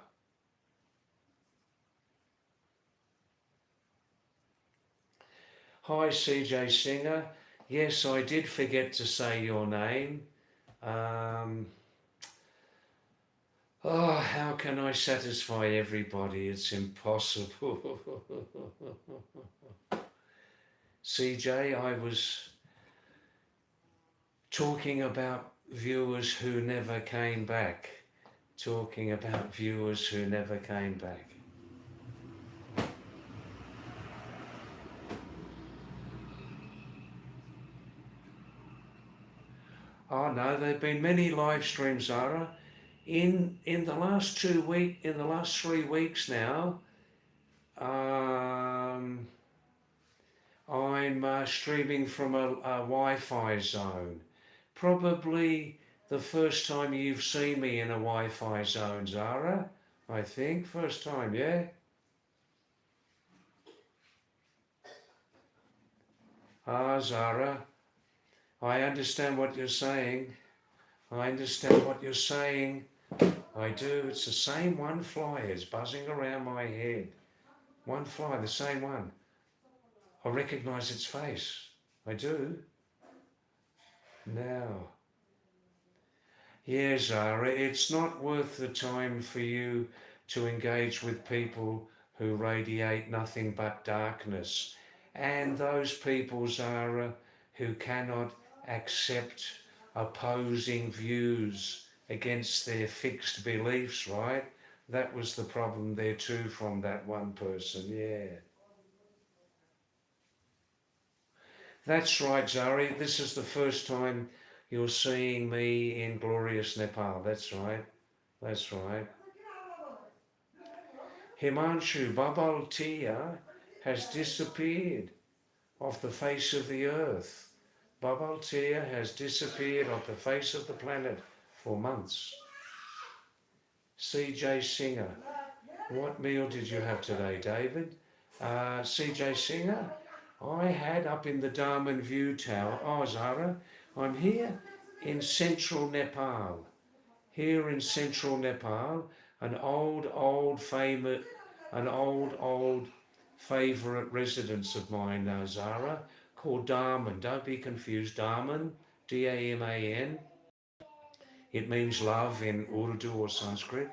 Hi, CJ Singer. Yes, I did forget to say your name. Oh, how can I satisfy everybody? It's impossible. CJ, I was talking about viewers who never came back. Talking about viewers who never came back. Oh no, there've been many live streams, Zara. In the last 3 weeks now, I'm streaming from a Wi-Fi zone. Probably the first time you've seen me in a Wi-Fi zone, Zara. I think first time, yeah. Zara, I understand what you're saying. I understand what you're saying. I do. It's the same one fly is buzzing around my head. One fly, the same one. I recognise its face. I do. Now, yeah, Zara, it's not worth the time for you to engage with people who radiate nothing but darkness. And those people, Zara, who cannot accept opposing views against their fixed beliefs, right? That was the problem there too from that one person, yeah. That's right, Zari. This is the first time you're seeing me in glorious Nepal. That's right. That's right. Himanshu Babal Tia has disappeared off the face of the earth. Babal Tia has disappeared off the face of the planet for months. CJ Singer, what meal did you have today, David? CJ Singer, I had up in the Darman View Tower. Oh, Zara, I'm here in central Nepal. Here in central Nepal, an old favourite residence of mine, Zara, called Darman. Don't be confused. Darman, D-A-M-A-N. It means love in Urdu or Sanskrit.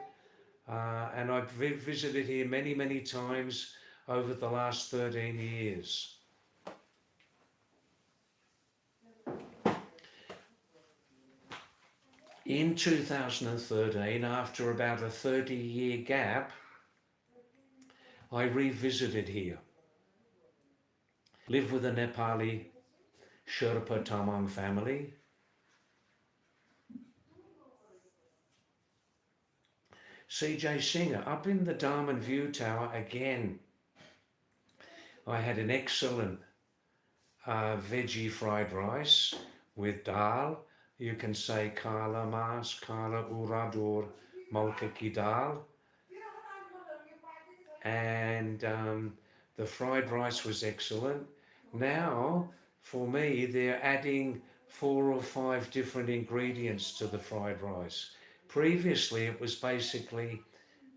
And I've visited here many times over the last 13 years. In 2013, after about a 30-year gap, I revisited here. Lived with a Nepali Sherpa Tamang family. CJ Singer, up in the Darman View Tower again. I had an excellent veggie fried rice with dal. You can say kala mas, kala uradur, malka ki dal. And the fried rice was excellent. Now, for me, they're adding 4 or 5 different ingredients to the fried rice. Previously, it was basically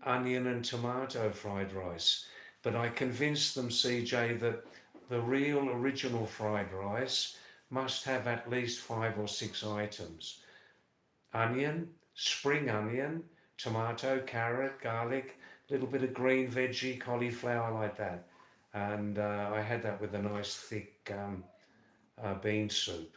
onion and tomato fried rice. But I convinced them, CJ, that the real original fried rice must have at least 5 or 6 items. Onion, spring onion, tomato, carrot, garlic, a little bit of green veggie, cauliflower like that. And I had that with a nice thick bean soup.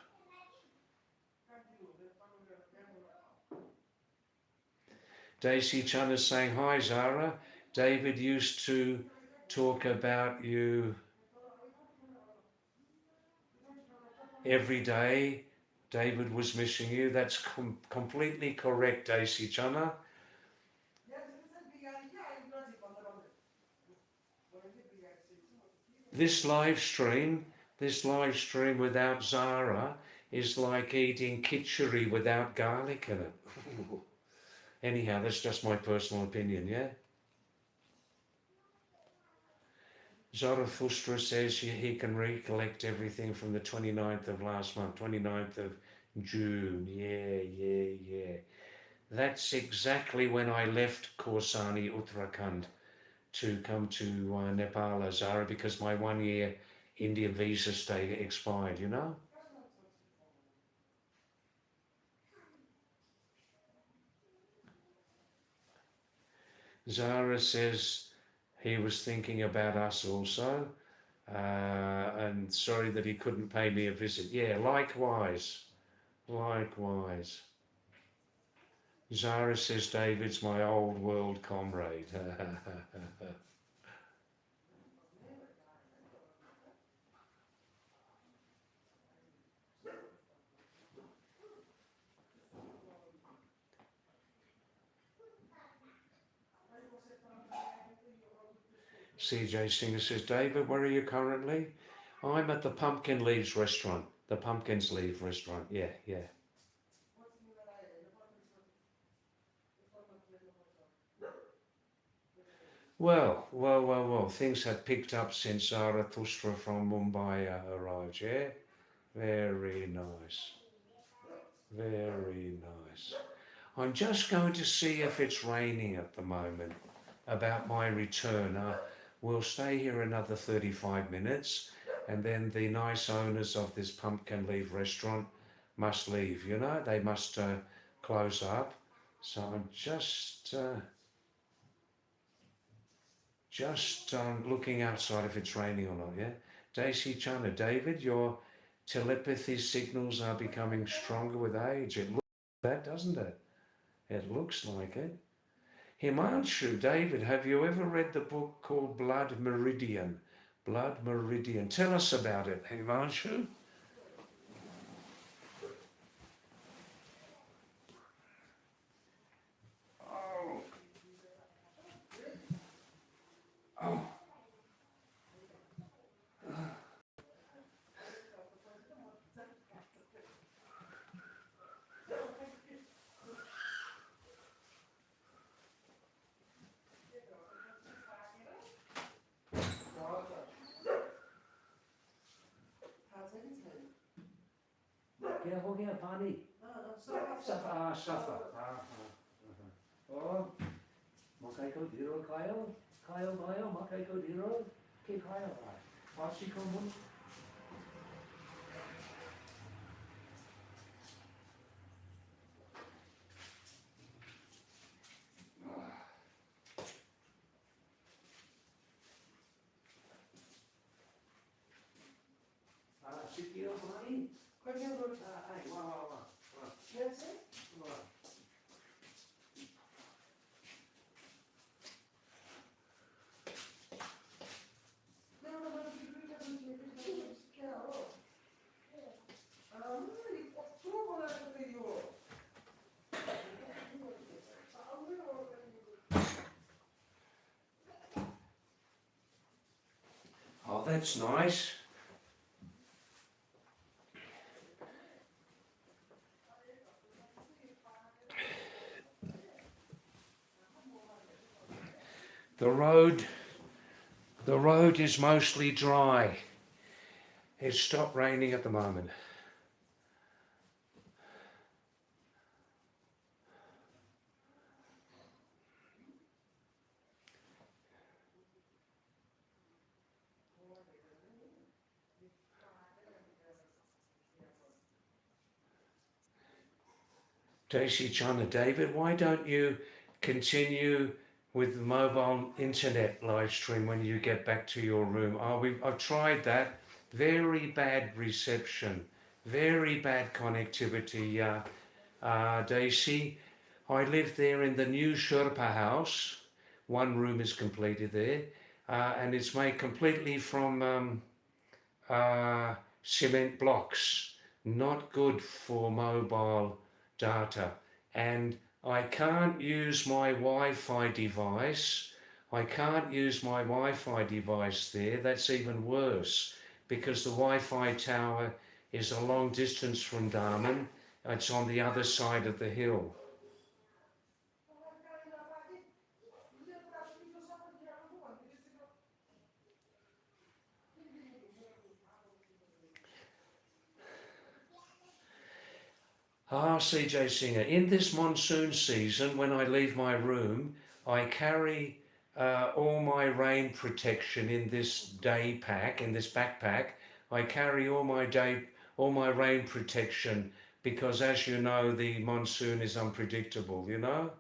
Daisy Chun is saying, hi Zara, David used to talk about you every day. David was missing you. That's completely correct, Daisy Chana. This live stream without Zara is like eating khichdi without garlic in it. Anyhow, that's just my personal opinion, yeah? Zarathustra says he can recollect everything from the 29th of last month, 29th of June. Yeah. That's exactly when I left Korsani, Uttarakhand, to come to Nepal, Zara, because my 1-year Indian visa stay expired, you know? Zara says he was thinking about us also, and sorry that he couldn't pay me a visit. Yeah, likewise. Zara says David's my old world comrade. CJ Singer says, David, where are you currently? I'm at the Pumpkin Leaves restaurant. The Pumpkins Leaf restaurant. Yeah, yeah. Well. Things have picked up since Zarathustra from Mumbai arrived. Yeah, very nice. Very nice. I'm just going to see if it's raining at the moment about my return. We'll stay here another 35 minutes and then the nice owners of this pumpkin leaf restaurant must leave, you know, they must close up. So I'm just looking outside if it's raining or not, yeah? Daisy Chana, David, your telepathy signals are becoming stronger with age. It looks like that, doesn't it? It looks like it. Himanshu, David, have you ever read the book called Blood Meridian? Blood Meridian. Tell us about it, Himanshu. Oh, oh, क्या हो गया पानी सफा और मकई को ढिरो खायो खायो खायो मकई को ढिरो के खायो फांसी को मुन सिकियो पानी कन्या रोड आई वाह कैसे वाह Oh, that's nice. The road, the road is mostly dry. It's stopped raining at the moment. Daisy China, David, why don't you continue with the mobile internet live stream when you get back to your room? I've tried that. Very bad reception, very bad connectivity. Daisy, I live there in the new Sherpa house. One room is completed there, and it's made completely from cement blocks. Not good for mobile data. And I can't use my Wi-Fi device. I can't use my Wi-Fi device there. That's even worse because the Wi-Fi tower is a long distance from Darman. It's on the other side of the hill. CJ Singer, in this monsoon season, when I leave my room, I carry all my rain protection in this day pack, in this backpack. I carry all my rain protection because, as you know, the monsoon is unpredictable, you know?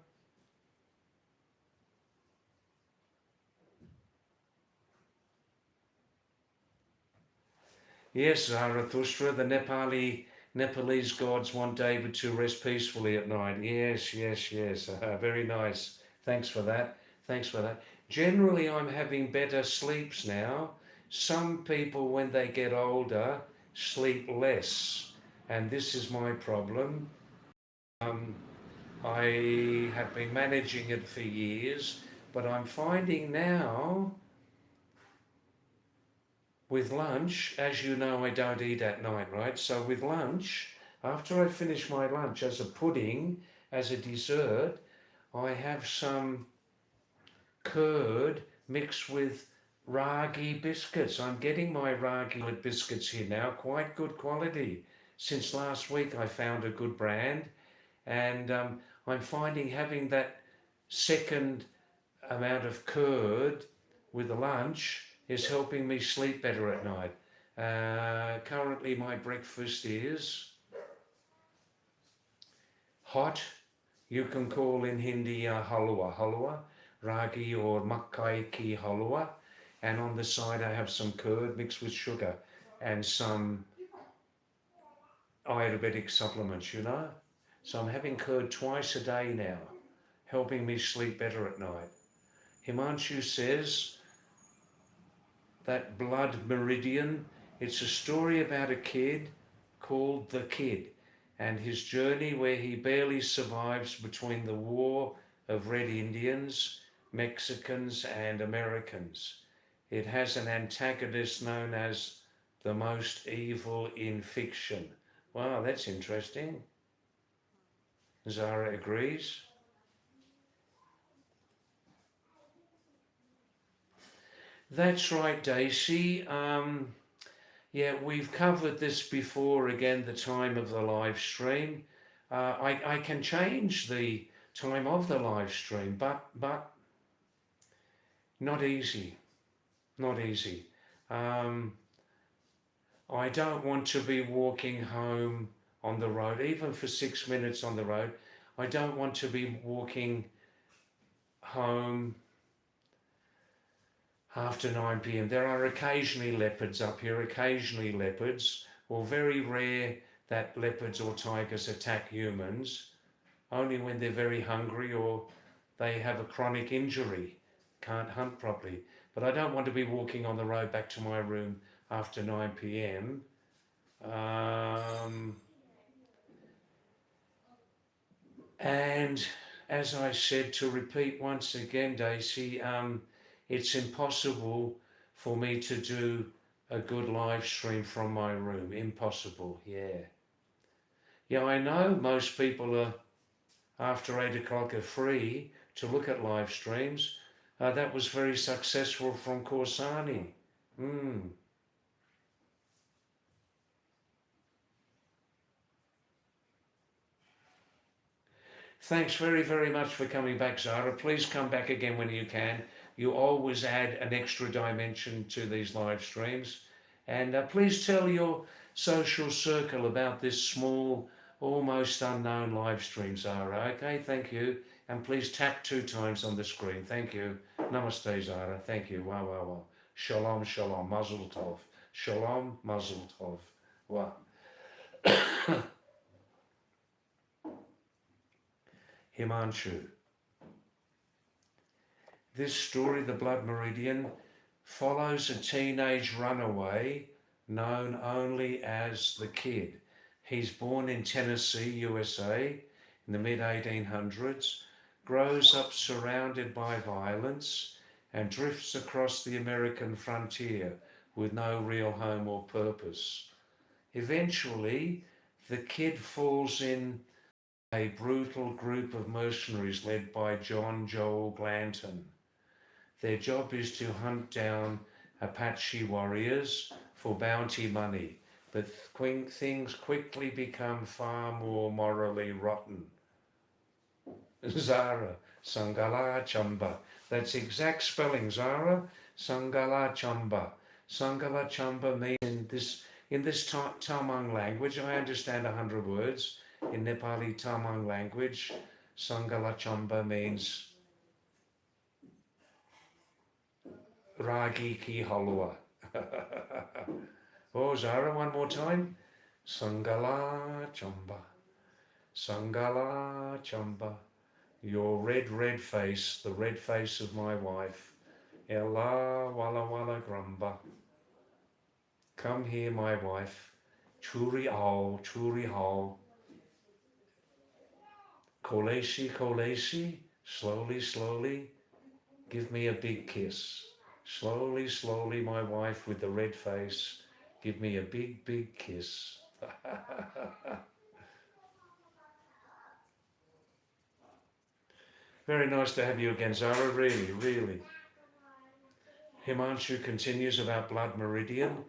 Yes, Zarathustra, the Nepalese gods want David to rest peacefully at night. Yes. Very nice. Thanks for that. Thanks for that. Generally, I'm having better sleeps now. Some people, when they get older, sleep less, and this is my problem. Um, I have been managing it for years, but I'm finding now with lunch, as you know, I don't eat at night, right? So with lunch, after I finish my lunch as a pudding, as a dessert, I have some curd mixed with ragi biscuits. I'm getting my ragi with biscuits here now, quite good quality. Since last week, I found a good brand, and I'm finding having that second amount of curd with the lunch is helping me sleep better at night. Currently, my breakfast is hot. You can call in Hindi halwa, ragi or makai ki halwa. And on the side, I have some curd mixed with sugar and some Ayurvedic supplements, you know. So I'm having curd twice a day now, helping me sleep better at night. Himanshu says that blood meridian, it's a story about a kid called The Kid and his journey where he barely survives between the war of Red Indians, Mexicans and Americans. It has an antagonist known as the most evil in fiction. Wow, that's interesting. Zara agrees. That's right, Daisy. Yeah, we've covered this before, again, the time of the live stream. I can change the time of the live stream, but not easy, not easy. Um, I don't want to be walking home on the road, even for 6 minutes on the road. I don't want to be walking home after 9 p.m. There are occasionally leopards up here, occasionally leopards, or very rare that leopards or tigers attack humans, only when they're very hungry or they have a chronic injury, can't hunt properly. But I don't want to be walking on the road back to my room after 9 p.m. And as I said, to repeat once again, Daisy, it's impossible for me to do a good live stream from my room. Impossible, yeah. Yeah, I know most people are after 8 o'clock are free to look at live streams. That was very successful from Corsani. Thanks very, very much for coming back, Zara. Please come back again when you can. You always add an extra dimension to these live streams. And please tell your social circle about this small, almost unknown live stream, Zara. Okay, thank you. And please tap 2 times on the screen. Thank you. Namaste, Zara. Thank you. Wow, wow, wow. Shalom, shalom. Mazel tov. Shalom, mazel tov. Wow. Himanshu. This story, The Blood Meridian, follows a teenage runaway known only as the Kid. He's born in Tennessee, USA, in the mid-1800s, grows up surrounded by violence, and drifts across the American frontier with no real home or purpose. Eventually, the Kid falls in a brutal group of mercenaries led by John Joel Glanton. Their job is to hunt down Apache warriors for bounty money, but things quickly become far more morally rotten. Zara, Sangala Chamba. That's exact spelling, Zara. Sangala Chamba. Sangala Chamba means in this Tamang language, I understand 100 words. In Nepali Tamang language, Sangala Chamba means Ragi ki halwa. Oh, Zara, one more time. Sangala Chamba. Sangala Chamba. Your red, red face, the red face of my wife. Ella Walla Walla Grumba. Come here, my wife. Churi Hall, Churi Hall. Kolesi, Kolesi. Slowly, slowly. Give me a big kiss. Slowly, slowly, my wife with the red face, give me a big, big kiss. Very nice to have you again, Zara, really, really. Himanshu continues about Blood Meridian.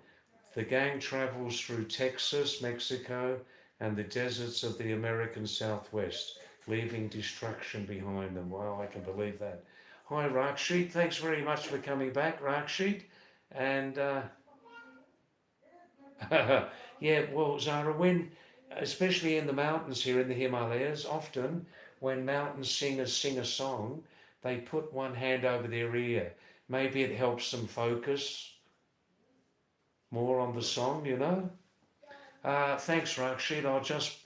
The gang travels through Texas, Mexico, and the deserts of the American Southwest, leaving destruction behind them. Wow, I can believe that. Hi, Rakshit. Thanks very much for coming back, Rakshit. And yeah, well, Zara, when, especially in the mountains here in the Himalayas, often when mountain singers sing a song, they put one hand over their ear. Maybe it helps them focus more on the song, you know. Thanks, Rakshit. I'll just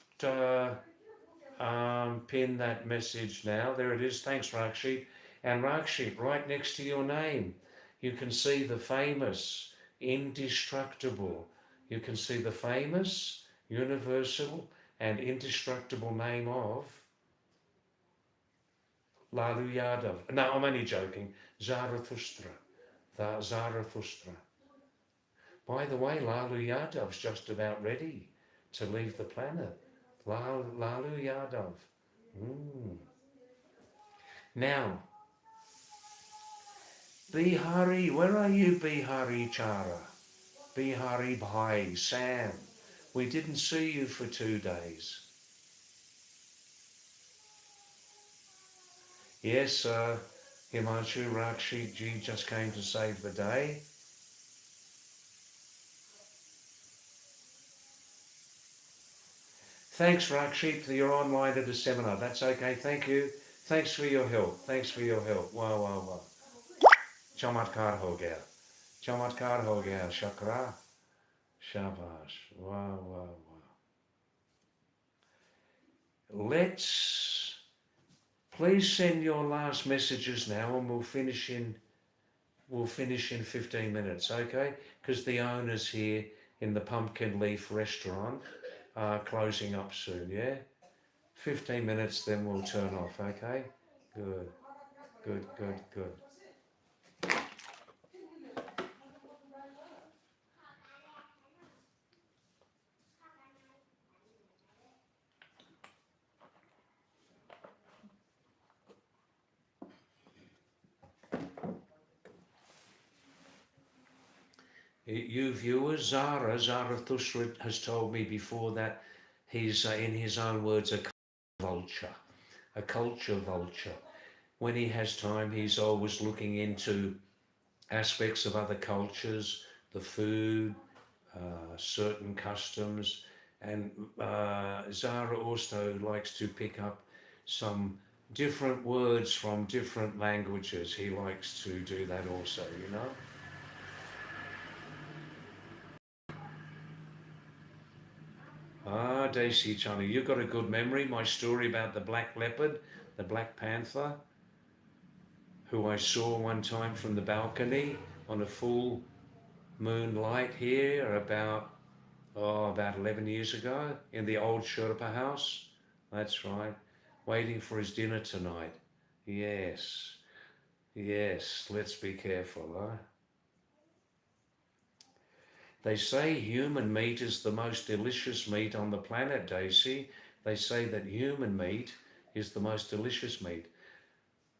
pin that message now. There it is. Thanks, Rakshit. And Rakshit, right next to your name, you can see the famous, indestructible. You can see the famous, universal, and indestructible name of Lalu Yadav. No, I'm only joking. Zarathustra. Zarathustra. By the way, Lalu Yadav's just about ready to leave the planet. Lalu Yadav. Now, Bihari, where are you, Bihari Chara? Bihari Bhai, Sam. We didn't see you for 2 days. Yes, Himanshu Rakshit Ji just came to save the day. Thanks, Rakshit, for your online at the seminar. That's okay, thank you. Thanks for your help. Thanks for your help. Wow, wow, wow. Chamatkar ho gaya. Chamatkar ho gaya, Shakra. Shabash. Wow, wow, wow. Let's please send your last messages now, and we'll finish in 15 minutes, okay? Because the owners here in the Pumpkin Leaf restaurant are closing up soon, yeah? 15 minutes, then we'll turn off, okay? Good, good, good, good. You viewers, Zarathustra has told me before that he's, in his own words, a vulture, a culture vulture. When he has time, he's always looking into aspects of other cultures, the food, certain customs, and Zara also likes to pick up some different words from different languages. He likes to do that also, you know. Ah, Daisy Chana, you've got a good memory. My story about the black leopard, the black panther, who I saw one time from the balcony on a full moonlight here about 11 years ago in the old Sherpa house. That's right. Waiting for his dinner tonight. Yes. Yes, let's be careful, huh? They say human meat is the most delicious meat on the planet, Daisy. They say that human meat is the most delicious meat.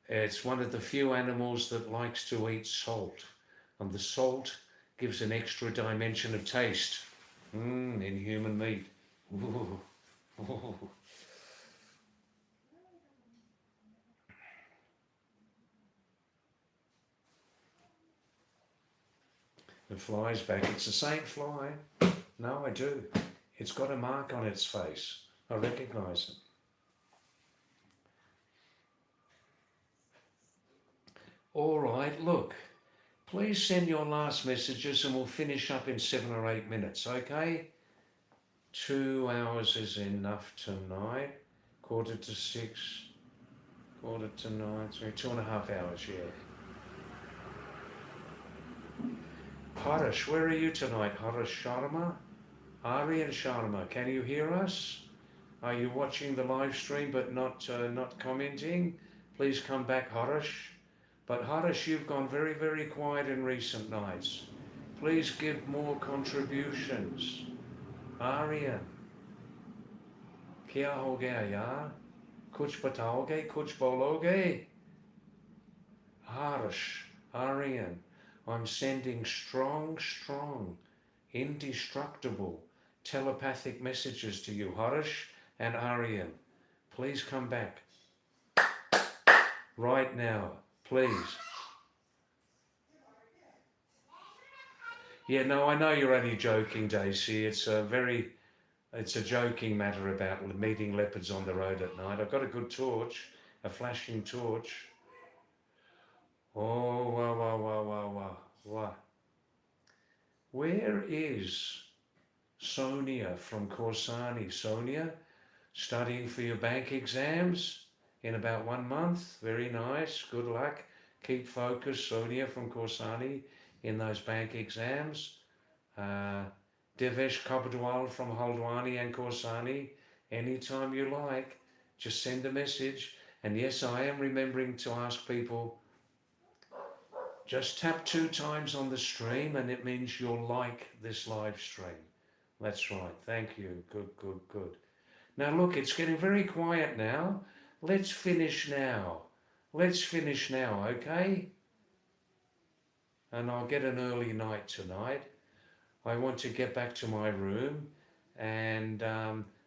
It's one of the few animals that likes to eat salt, and the salt gives an extra dimension of taste in human meat. Ooh. Ooh. The fly's back. It's the same fly. No, I do. It's got a mark on its face. I recognise it. All right, look. Please send your last messages and we'll finish up in 7 or 8 minutes, okay? 2 hours is enough tonight. 5:45, 8:45, 2.5 hours, yeah. Harish, where are you tonight? Harish Sharma? Aryan Sharma, can you hear us? Are you watching the live stream but not commenting? Please come back, Harish. But Harish, you've gone very, very quiet in recent nights. Please give more contributions. Aryan, क्या हो गया यार? कुछ बताओगे, कुछ बोलोगे? Harish, Aryan, I'm sending strong, strong, indestructible telepathic messages to you, Harish and Aryan. Please come back right now, please. Yeah, no, I know you're only joking, Daisy. It's a joking matter about meeting leopards on the road at night. I've got a good torch, a flashing torch. Oh, wow, wow, wow, wow, wow, wow. Where is Sonia from Corsani? Sonia, studying for your bank exams in about 1 month. Very nice. Good luck. Keep focused, Sonia from Corsani, in those bank exams. Devesh Kabadwal from Haldwani and Corsani. Anytime you like, just send a message. And yes, I am remembering to ask people, just tap 2 times on the stream and it means you'll like this live stream. That's right. Thank you. Good, good, good. Now look, it's getting very quiet now. Let's finish now. Let's finish now, okay? And I'll get an early night tonight. I want to get back to my room and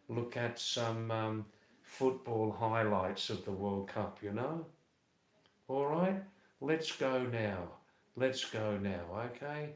look at some football highlights of the World Cup, you know? All right? Let's go now. Let's go now, okay?